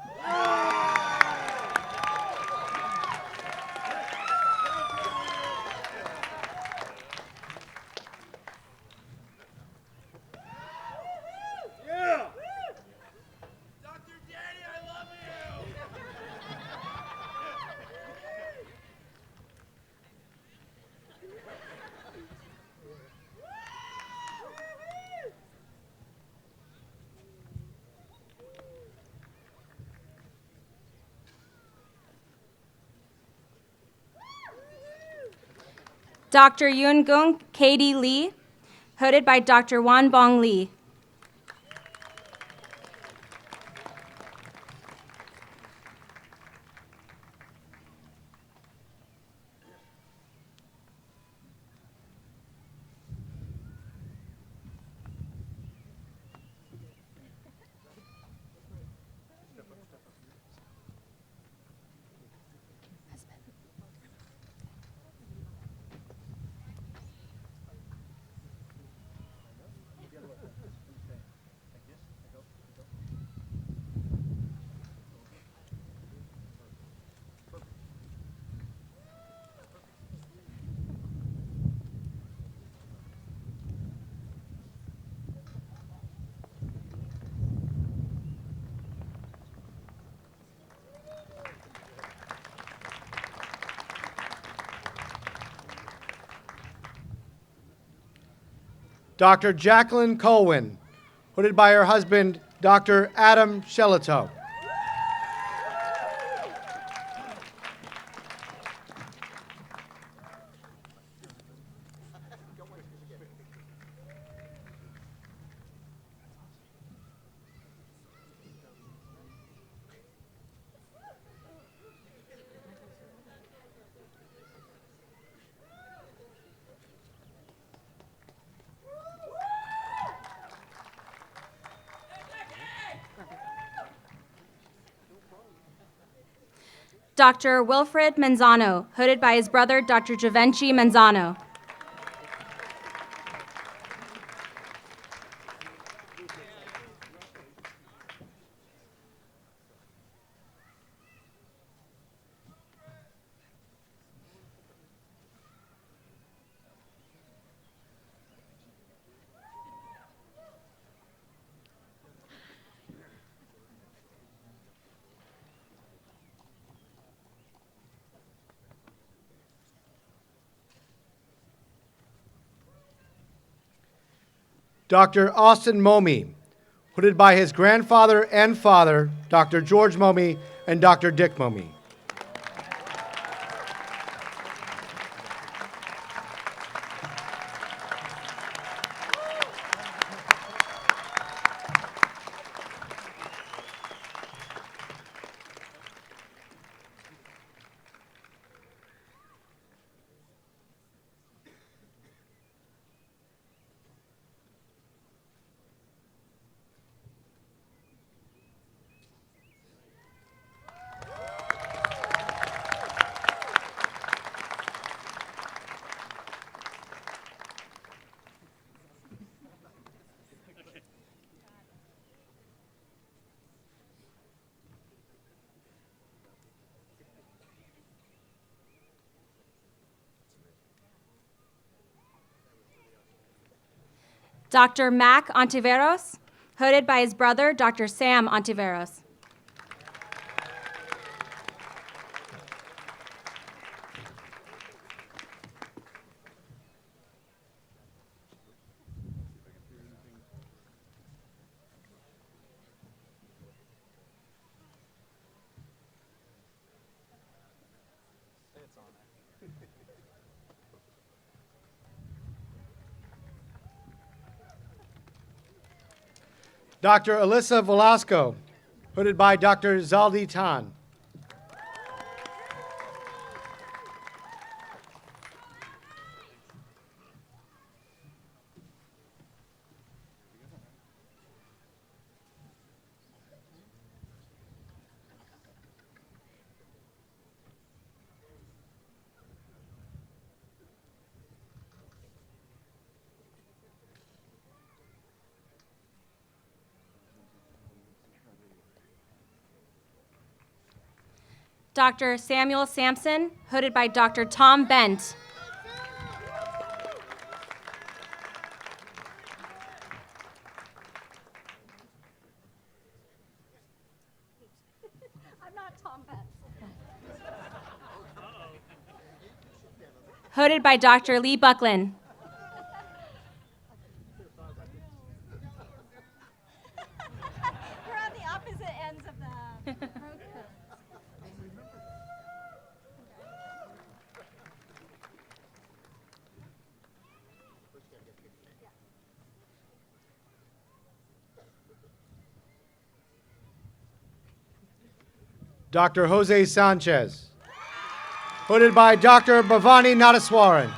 Dr. Yun Gung Katie Lee, hooded by Dr. Wan Bong Lee. Dr. Jacqueline Colwyn, hooded by her husband, Dr. Adam Shellito. Dr. Wilfred Manzano, hooded by his brother, Dr. Givenchy Manzano. Dr. Austin Momey, hooded by his grandfather and father, Dr. George Momey and Dr. Dick Momey. Dr. Mac Ontiveros, hooded by his brother, Dr. Sam Ontiveros. Dr. Alyssa Velasco, hooded by Dr. Zaldi Tan. Dr. Samuel Sampson, hooded by Dr. Tom Bent. I'm not Tom Bent. Hooded by Dr. Lee Buckland. We're on the opposite ends of the. Dr. Jose Sanchez, hooded by Dr. Bhavani Nadaswaran.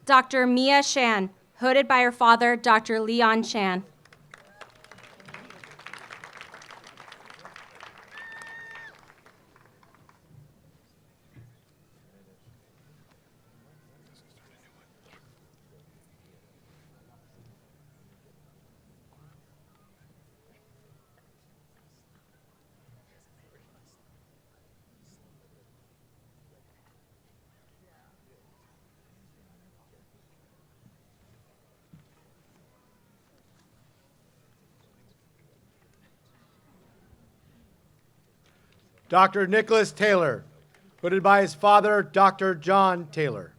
Dr. Mia Shan, hooded by her father, Dr. Leon Shan. Dr. Nicholas Taylor, hooded by his father, Dr. John Taylor.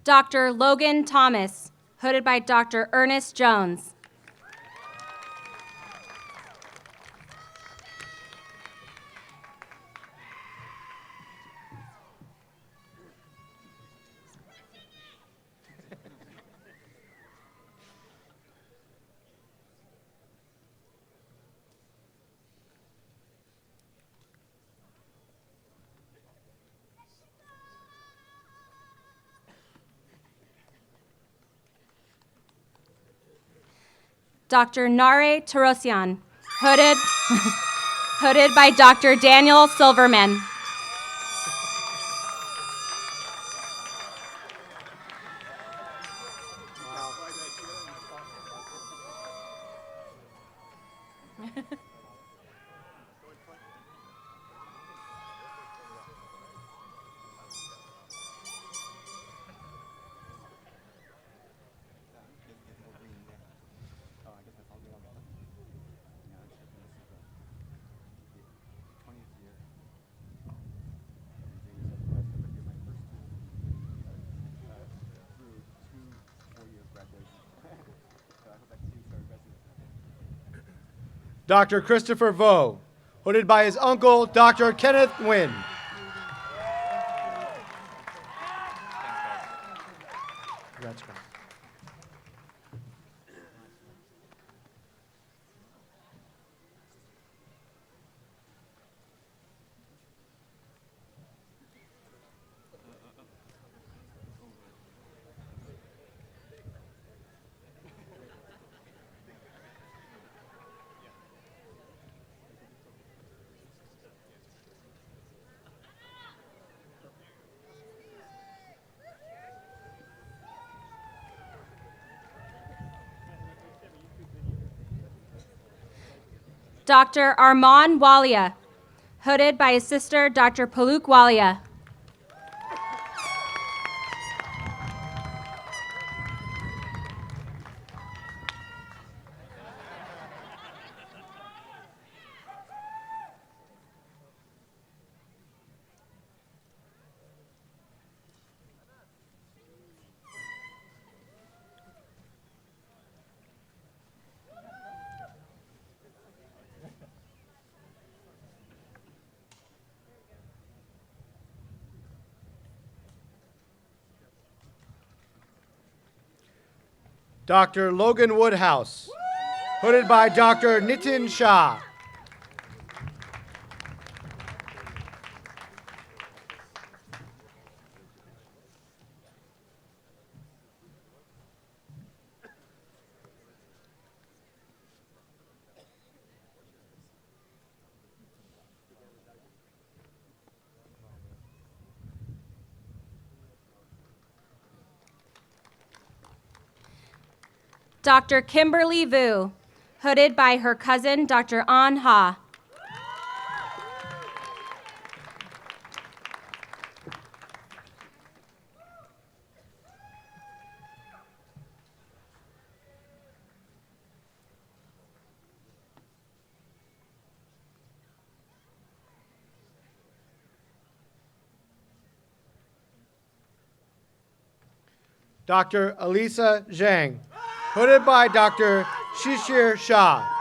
Dr. Logan Thomas, hooded by Dr. Ernest Jones. Dr. Nare Tarosian, hooded, hooded by Dr. Daniel Silverman. Dr. Christopher Vo, hooded by his uncle, Dr. Kenneth Nguyen. Congrats, guys. Dr. Arman Walia, hooded by his sister, Dr. Paluk Walia. Dr. Logan Woodhouse, hooded by Dr. Nitin Shah. Dr. Kimberly Vu, hooded by her cousin, Dr. An Ha. Dr. Elisa Zhang, hooded by Dr. Shishir Shah.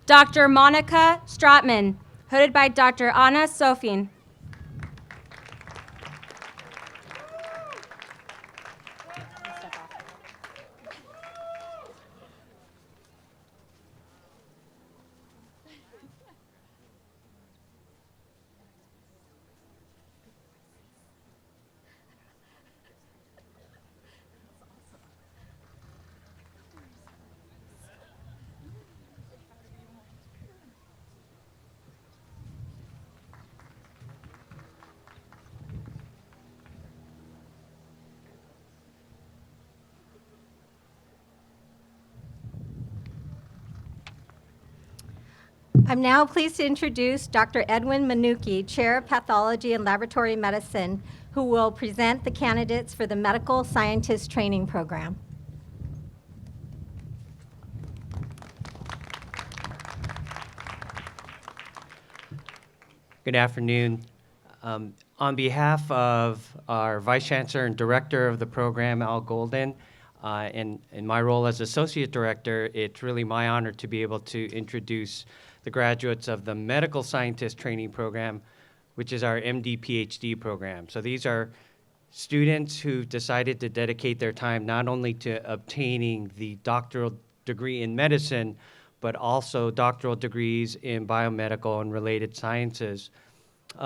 Dr. Monica Stratman, hooded by Dr. Anna Sofin. I'm now pleased to introduce Dr. Edwin Manuki, Chair of Pathology and Laboratory Medicine, who will present the candidates for the Medical Scientist Training Program. Good afternoon. On behalf of our Vice Chancellor and Director of the program, Al Golden, and in my role as Associate Director, it's really my honor to be able to introduce the graduates of the Medical Scientist Training Program, which is our MD PhD program. So these are students who've decided to dedicate their time not only to obtaining the doctoral degree in medicine, but also doctoral degrees in biomedical and related sciences.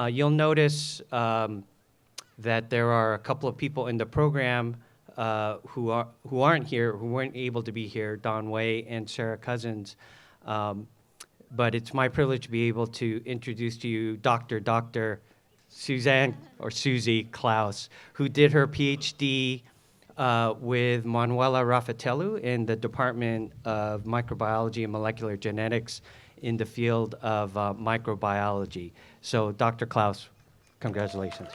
You'll notice that there are a couple of people in the program who aren't here, who weren't able to be here, Don Way and Sarah Cousins. But it's my privilege to be able to introduce to you Dr. Suzanne, or Susie Klaus, who did her PhD with Manuela Rafatellu in the Department of Microbiology and Molecular Genetics in the field of microbiology. So Dr. Klaus, congratulations.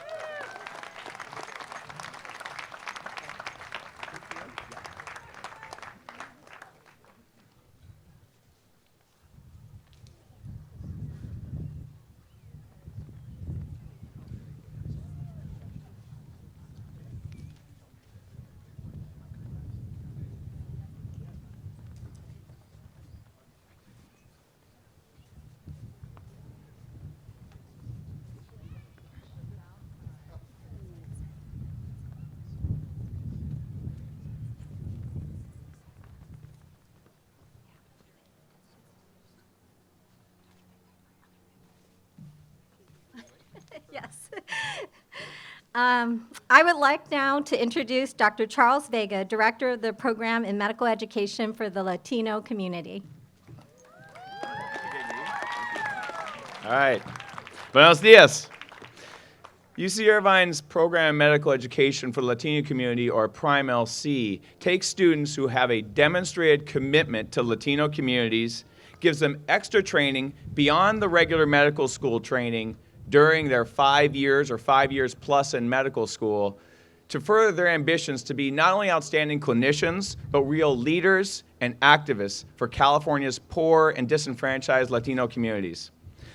Yes. I would like now to introduce Dr. Charles Vega, Director of the Program in Medical Education for the Latino Community. All right. Buenos dias. UC Irvine's Program in Medical Education for the Latino Community, or PRIME-LC, takes students who have a demonstrated commitment to Latino communities, gives them extra training beyond the regular medical school training during their 5 years or 5 years plus in medical school to further their ambitions to be not only outstanding clinicians, but real leaders and activists for California's poor and disenfranchised Latino communities.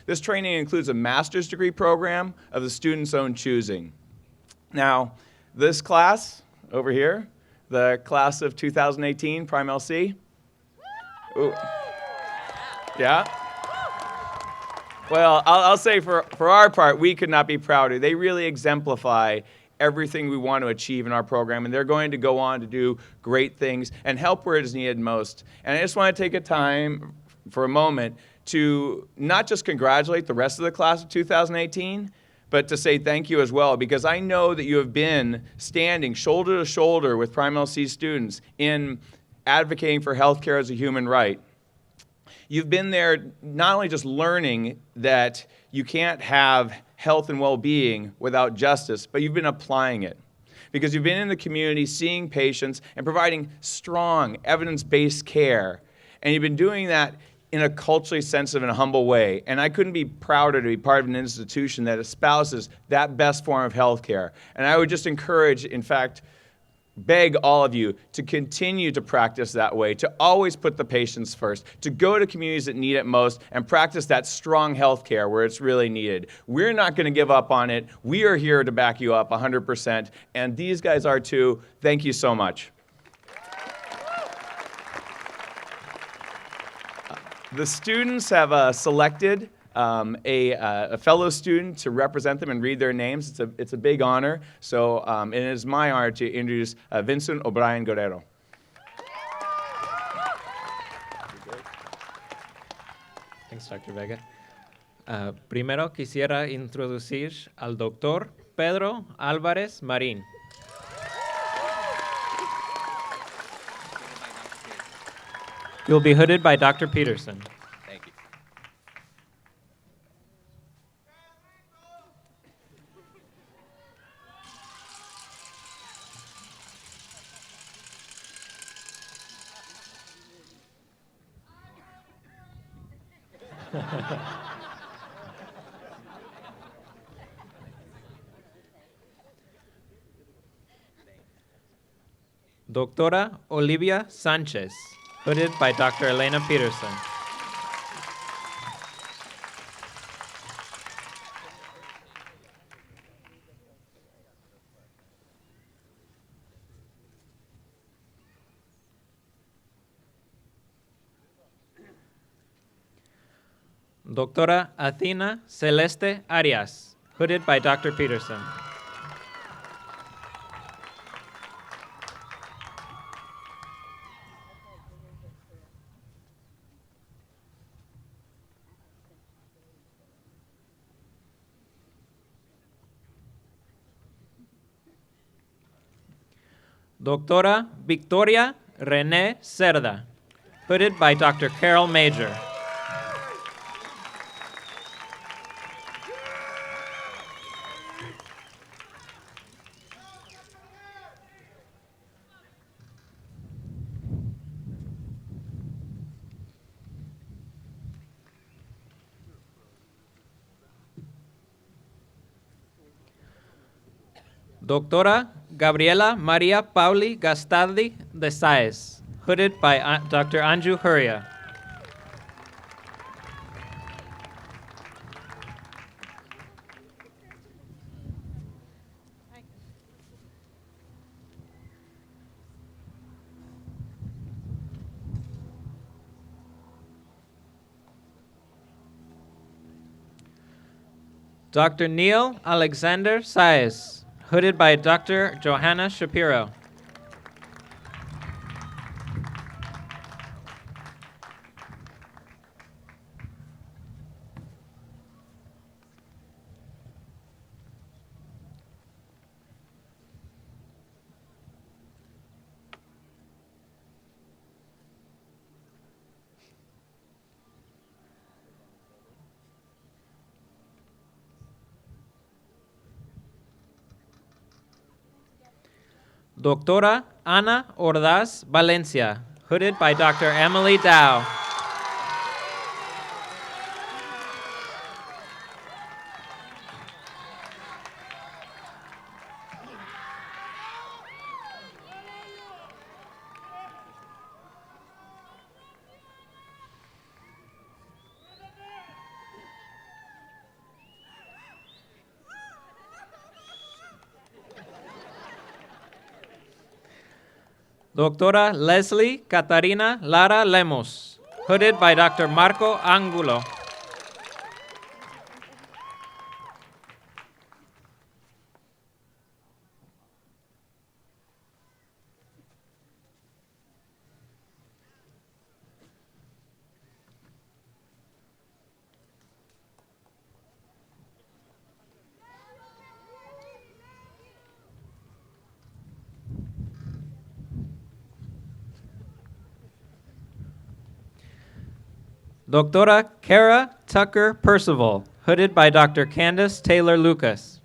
This training includes a master's degree program of the student's own choosing. Now, this class over here, the class of 2018, Prime LC. Ooh. Yeah? Well, I'll say for our part, we could not be prouder. They really exemplify everything we want to achieve in our program, and they're going to go on to do great things and help where it is needed most. And I just want to take a time for a moment to not just congratulate the rest of the class of 2018, but to say thank you as well, because I know that you have been standing shoulder to shoulder with Prime LC students in advocating for healthcare as a human right. You've been there not only just learning that you can't have health and well-being without justice, but you've been applying it. Because you've been in the community seeing patients and providing strong, evidence-based care. And you've been doing that in a culturally sensitive and humble way. And I couldn't be prouder to be part of an institution that espouses that best form of healthcare. And I would just encourage, in fact, beg all of you to continue to practice that way, to always put the patients first, to go to communities that need it most and practice that strong health care where it's really needed. We're not going to give up on it. We are here to back you up 100%, and these guys are too. Thank you so much. The students have selected a fellow student to represent them and read their names. It's a big honor. So it is my honor to introduce Vincent O'Brien Guerrero. Thanks, Dr. Vega. Primero quisiera introducir al doctor Pedro Álvarez Marín. You'll be hooded by Dr. Peterson. Thank you. Doctora Olivia Sanchez, hooded by Dr. Elena Peterson. Doctora Athena Celeste Arias, hooded by Dr. Peterson. Doctora Victoria Renee Cerda, hooded by Dr. Carol Major. Doctora Gabriela Maria Pauli Gastaldi de Saez, hooded by Dr. Anju Huria. Dr. Neil Alexander Saez, hooded by Dr. Johanna Shapiro. Doctora Ana Ordaz Valencia, hooded by Dr. Emily Dow. Doctora Leslie Catarina Lara Lemos, hooded by Dr. Marco Angulo. Doctora Kara Tucker Percival, hooded by Dr. Candace Taylor Lucas.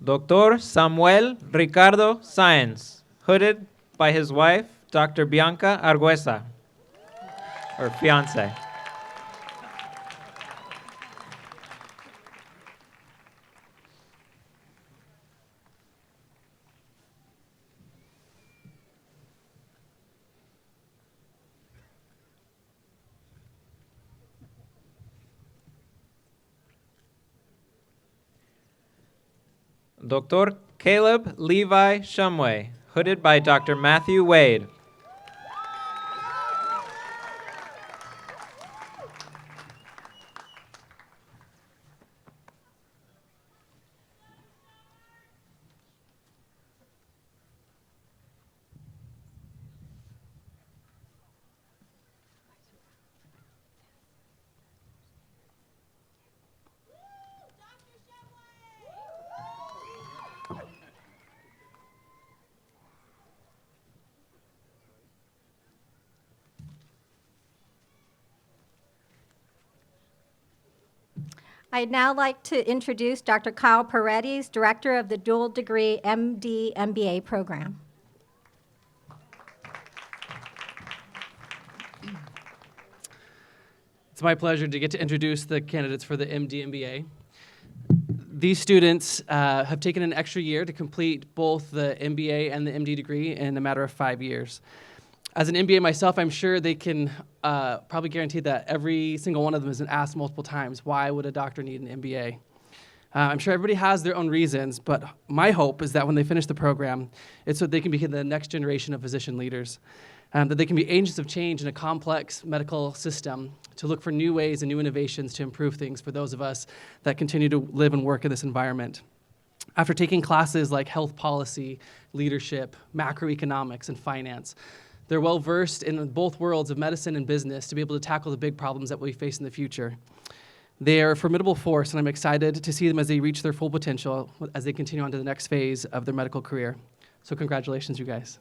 Dr. Samuel Ricardo Sáenz, hooded by his wife, Dr. Bianca Arguesa, or fiance. Dr. Caleb Levi Shumway, hooded by Dr. Matthew Wade. I'd now like to introduce Dr. Kyle Paredes, Director of the Dual Degree MD MBA program. It's my pleasure to get to introduce the candidates for the MD MBA. These students have taken an extra year to complete both the MBA and the MD degree in a matter of 5 years. As an MBA myself, I'm sure they can probably guarantee that every single one of them has been asked multiple times, why would a doctor need an MBA? I'm sure everybody has their own reasons, but my hope is that when they finish the program, it's so they can become the next generation of physician leaders, that they can be agents of change in a complex medical system to look for new ways and new innovations to improve things for those of us that continue to live and work in this environment. After taking classes like health policy, leadership, macroeconomics, and finance, they're well versed in both worlds of medicine and business to be able to tackle the big problems that we face in the future. They are a formidable force, and I'm excited to see them as they reach their full potential as they continue on to the next phase of their medical career. So congratulations, you guys.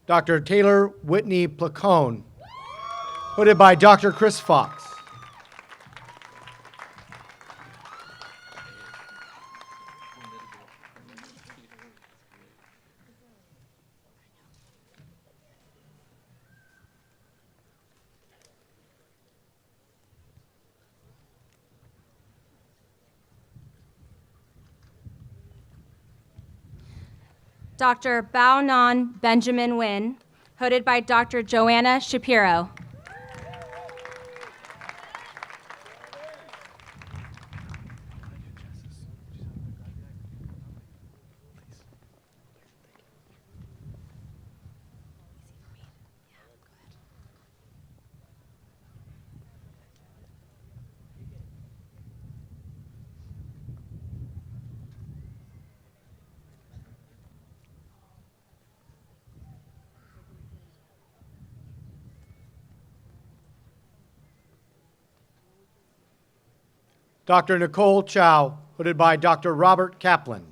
Dr. Taylor Whitney Placone, hooded by Dr. Chris Fox. Dr. Bao Nan Benjamin Nguyen, hooded by Dr. Joanna Shapiro. Dr. Nicole Chow, hooded by Dr. Robert Kaplan.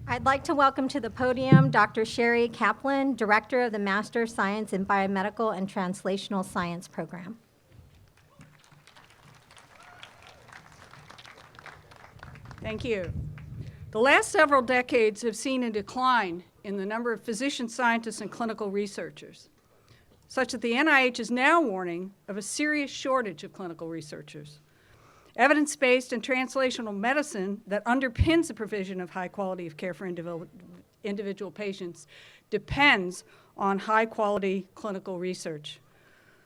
I'd like to welcome to the podium Dr. Sherry Kaplan, Director of the Master of Science in Biomedical and Translational Science Program. Thank you. The last several decades have seen a decline in the number of physician scientists and clinical researchers, such that the NIH is now warning of a serious shortage of clinical researchers. Evidence-based and translational medicine that underpins the provision of high quality of care for individual patients depends on high-quality clinical research.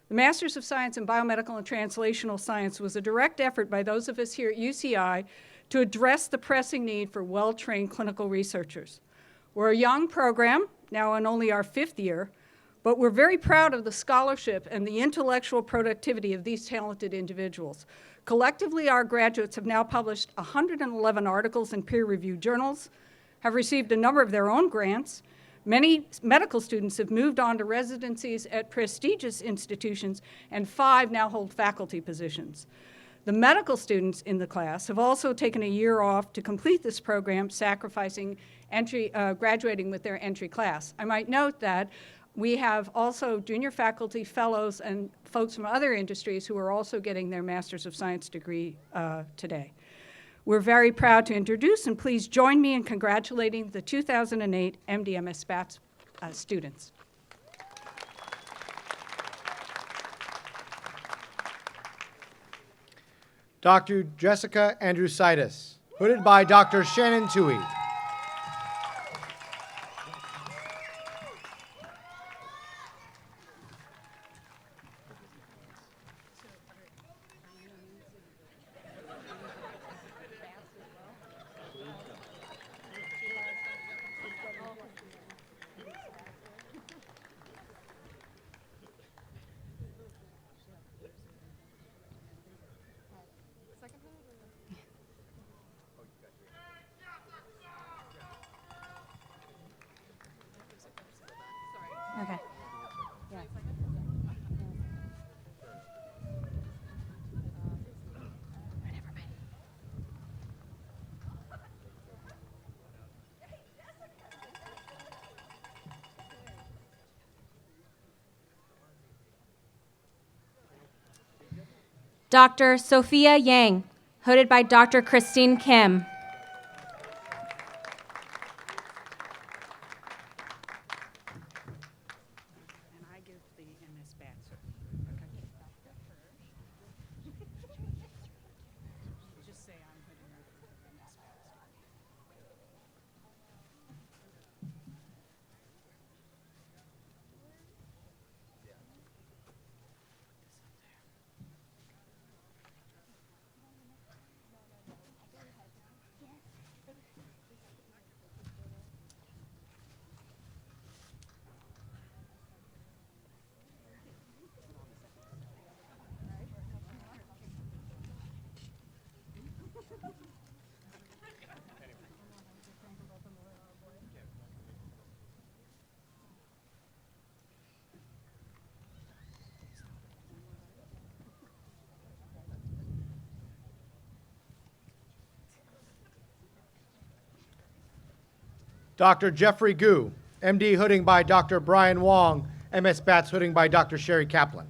The Masters of Science in Biomedical and Translational Science was a direct effort by those of us here at UCI to address the pressing need for well-trained clinical researchers. We're a young program, now in only our 5th year, but we're very proud of the scholarship and the intellectual productivity of these talented individuals. Collectively, our graduates have now published 111 articles in peer-reviewed journals, have received a number of their own grants. Many medical students have moved on to residencies at prestigious institutions, and 5 now hold faculty positions. The medical students in the class have also taken a year off to complete this program, sacrificing graduating with their entry class. I might note that we have also junior faculty, fellows, and folks from other industries who are also getting their Masters of Science degree today. We're very proud to introduce, and please join me in congratulating the 2008 MD/MS SPATS students. Dr. Jessica Andrewsitis, hooded by Dr. Shannon Toohey. Okay. Yeah. Dr. Sophia Yang, hooded by Dr. Christine Kim. And I give the MS SPATS. Just say I'm hooding her for the MS SPATS. Dr. Jeffrey Gu, MD, hooding by Dr. Brian Wong, MS Bats, hooding by Dr. Sherry Kaplan.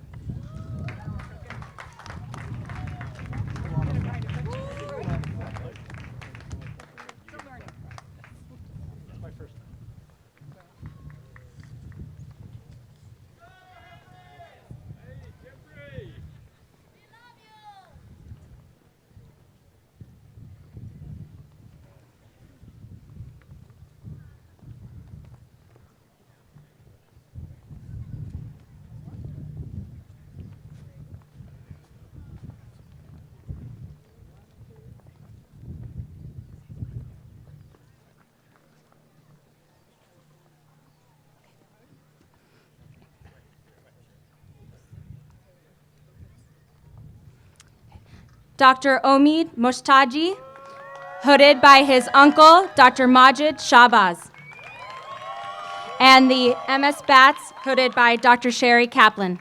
Dr. Omid Moshtaji, hooded by his uncle, Dr. Majid Shabazz. And the MS Bats, hooded by Dr. Sherry Kaplan.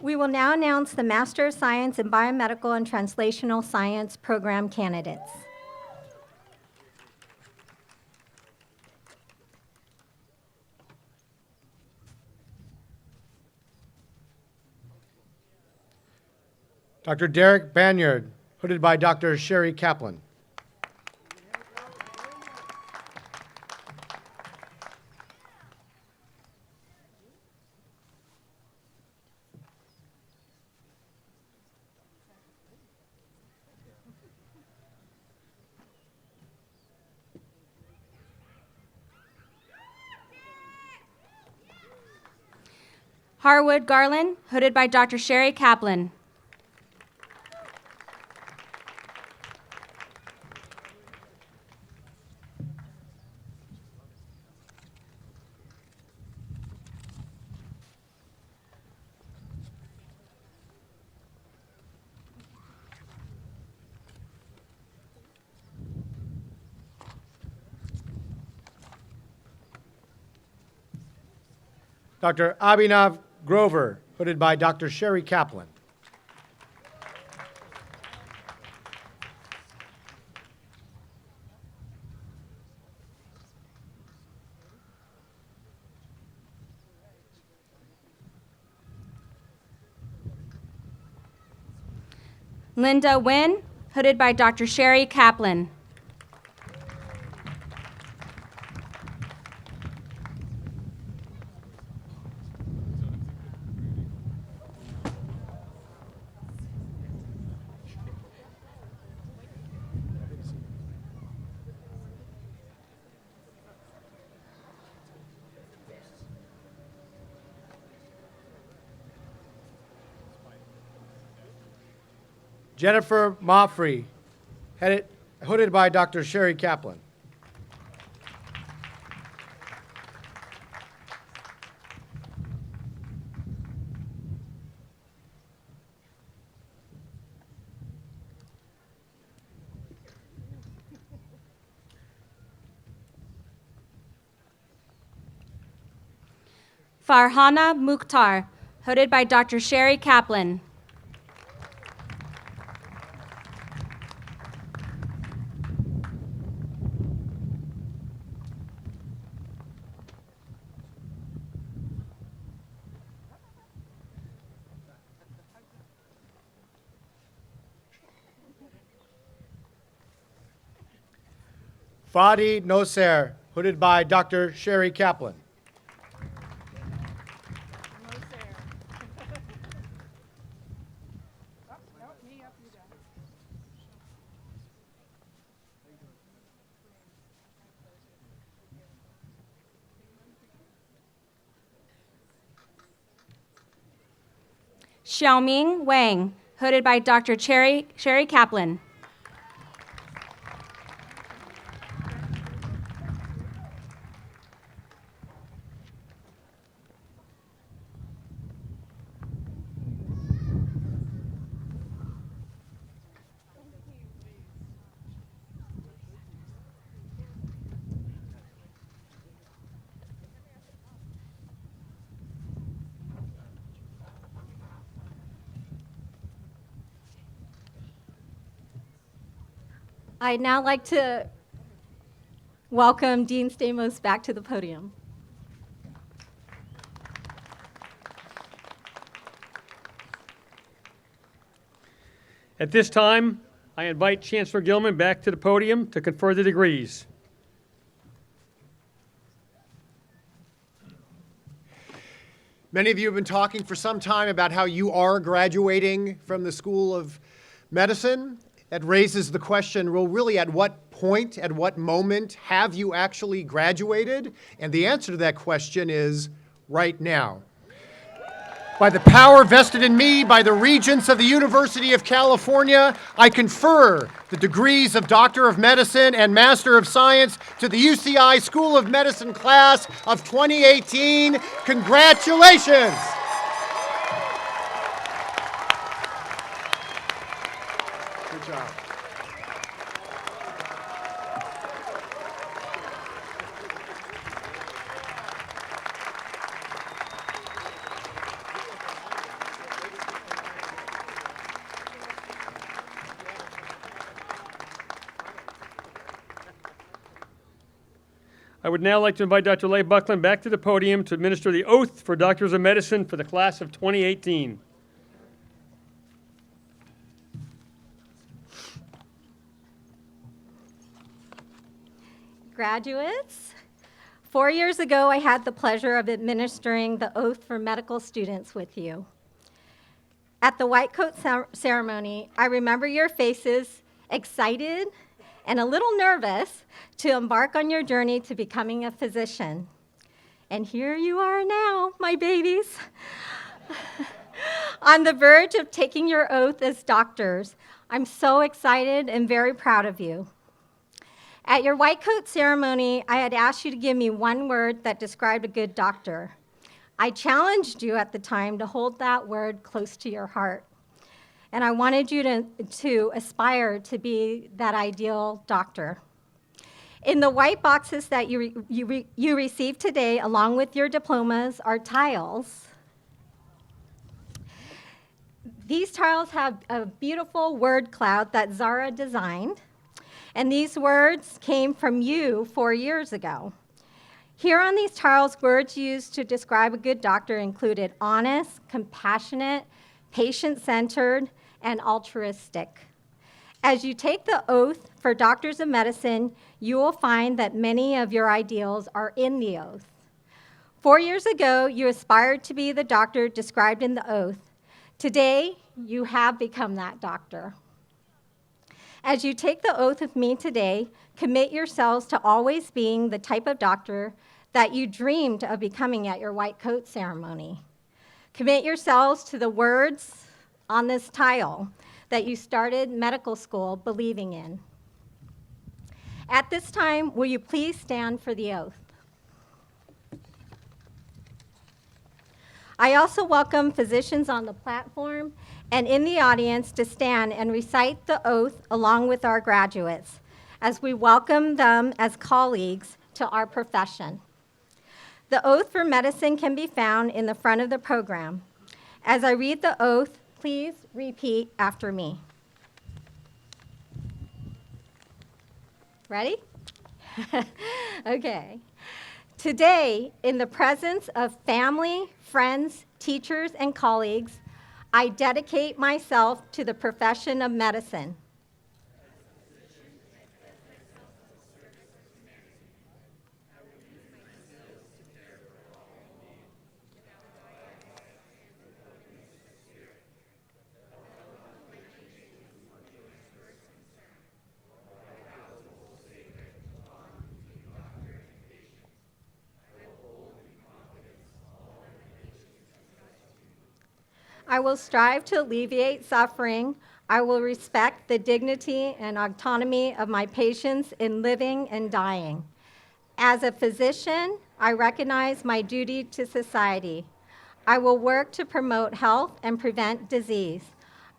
We will now announce the Master of Science in Biomedical and Translational Science program candidates. Dr. Derek Banyard, hooded by Dr. Sherry Kaplan. Harwood Garland, hooded by Dr. Sherry Kaplan. Dr. Abhinav Grover, hooded by Dr. Sherry Kaplan. Linda Nguyen, hooded by Dr. Sherry Kaplan. Jennifer Moffrey, hooded by Dr. Sherry Kaplan. Farhana Mukhtar, hooded by Dr. Sherry Kaplan. Fadi Noser, hooded by Dr. Sherry Kaplan. Xiaoming Wang, hooded by Dr. Sherry Kaplan. I'd now like to welcome Dean Stamos back to the podium. At this time, I invite Chancellor Gilman back to the podium to confer the degrees. Many of you have been talking for some time about how you are graduating from the School of Medicine. That raises the question, well, really, at what point, at what moment have you actually graduated? And the answer to that question is right now. By the power vested in me by the Regents of the University of California, I confer the degrees of Doctor of Medicine and Master of Science to the UCI School of Medicine class of 2018. Congratulations! Good job. I would now like to invite Dr. Leigh Buckland back to the podium to administer the oath for Doctors of Medicine for the class of 2018. Graduates, 4 years ago, I had the pleasure of administering the oath for medical students with you. At the white coat ceremony, I remember your faces, excited and a little nervous to embark on your journey to becoming a physician. And here you are now, my babies, on the verge of taking your oath as doctors. I'm so excited and very proud of you. At your white coat ceremony, I had asked you to give me one word that described a good doctor. I challenged you at the time to hold that word close to your heart. And I wanted you to aspire to be that ideal doctor. In the white boxes that you received today, along with your diplomas, are tiles. These tiles have a beautiful word cloud that Zara designed. And these words came from you 4 years ago. Here on these tiles, words used to describe a good doctor included honest, compassionate, patient-centered, and altruistic. As you take the oath for Doctors of Medicine, you will find that many of your ideals are in the oath. 4 years ago, you aspired to be the doctor described in the oath. Today, you have become that doctor. As you take the oath with me today, commit yourselves to always being the type of doctor that you dreamed of becoming at your white coat ceremony. Commit yourselves to the words on this tile that you started medical school believing in. At this time, will you please stand for the oath? I also welcome physicians on the platform and in the audience to stand and recite the oath along with our graduates as we welcome them as colleagues to our profession. The oath for medicine can be found in the front of the program. As I read the oath, please repeat after me. Ready? Okay. Today, in the presence of family, friends, teachers, and colleagues, I dedicate myself to the profession of medicine. I will strive to alleviate suffering. I will respect the dignity and autonomy of my patients in living and dying. As a physician, I recognize my duty to society. I will work to promote health and prevent disease.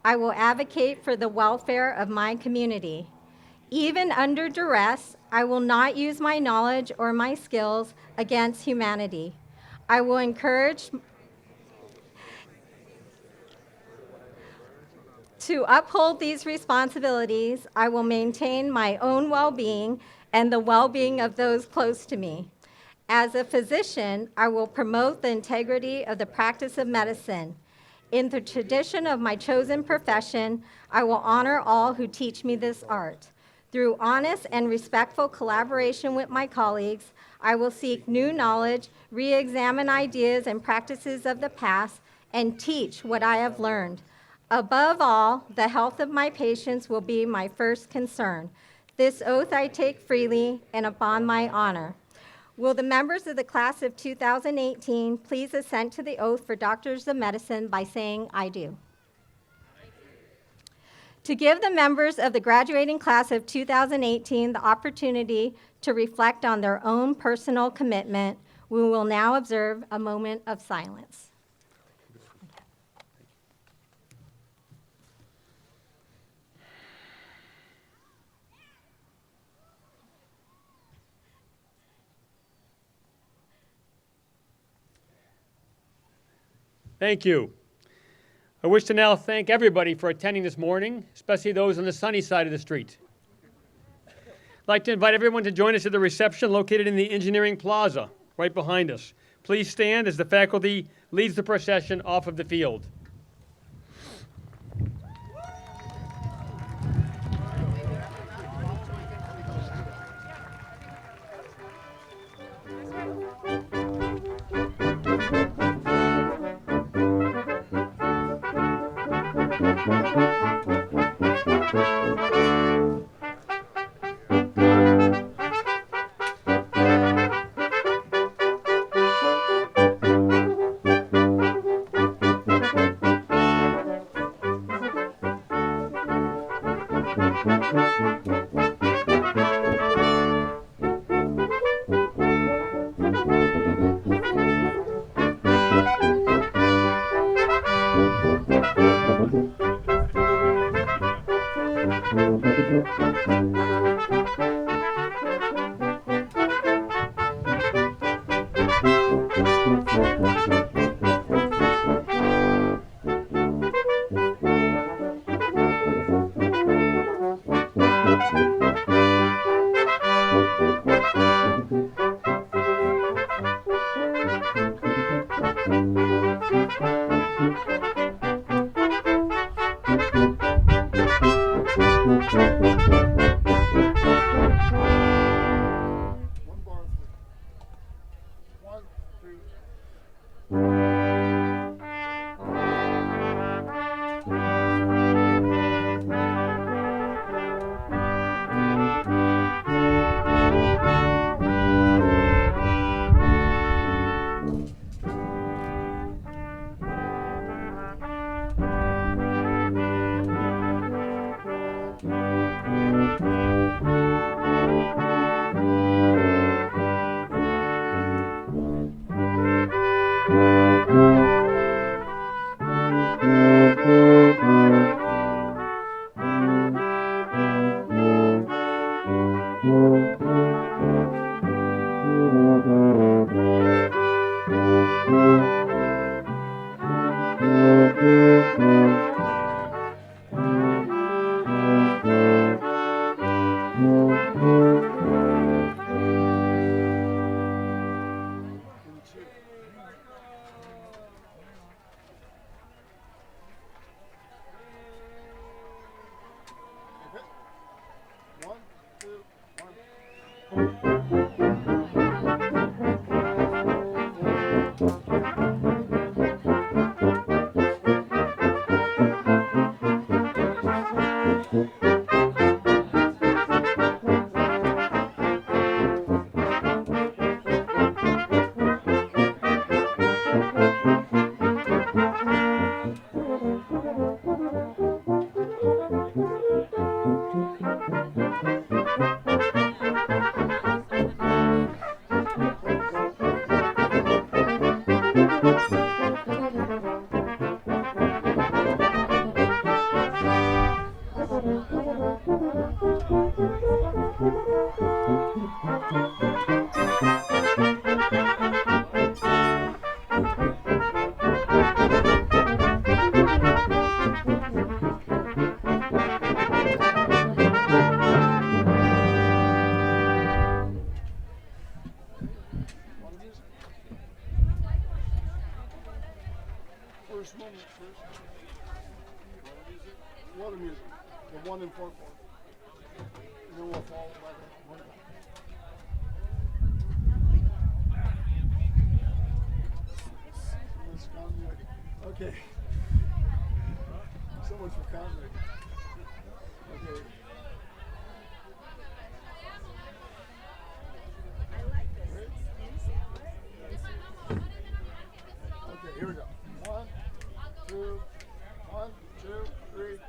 I will advocate for the welfare of my community. Even under duress, I will not use my knowledge or my skills against humanity. I will encourage To uphold these responsibilities, I will maintain my own well-being and the well-being of those close to me. As a physician, I will promote the integrity of the practice of medicine. In the tradition of my chosen profession, I will honor all who teach me this art. Through honest and respectful collaboration with my colleagues, I will seek new knowledge, re-examine ideas and practices of the past, and teach what I have learned. Above all, the health of my patients will be my first concern. This oath I take freely and upon my honor. Will the members of the class of 2018 please assent to the oath for Doctors of Medicine by saying, "I do"? To give the members of the graduating class of 2018 the opportunity to reflect on their own personal commitment, we will now observe a moment of silence. Thank you. I wish to now thank everybody for attending this morning, especially those on the sunny side of the street. I'd like to invite everyone to join us at the reception located in the Engineering Plaza, right behind us. Please stand as the faculty leads the procession off of the field. First moment first. What music? The 1 and 4 part. And then we'll follow by the 1. Okay. So much for comedy. Okay. Okay, here we go. 1, 2, 1, 2, 3.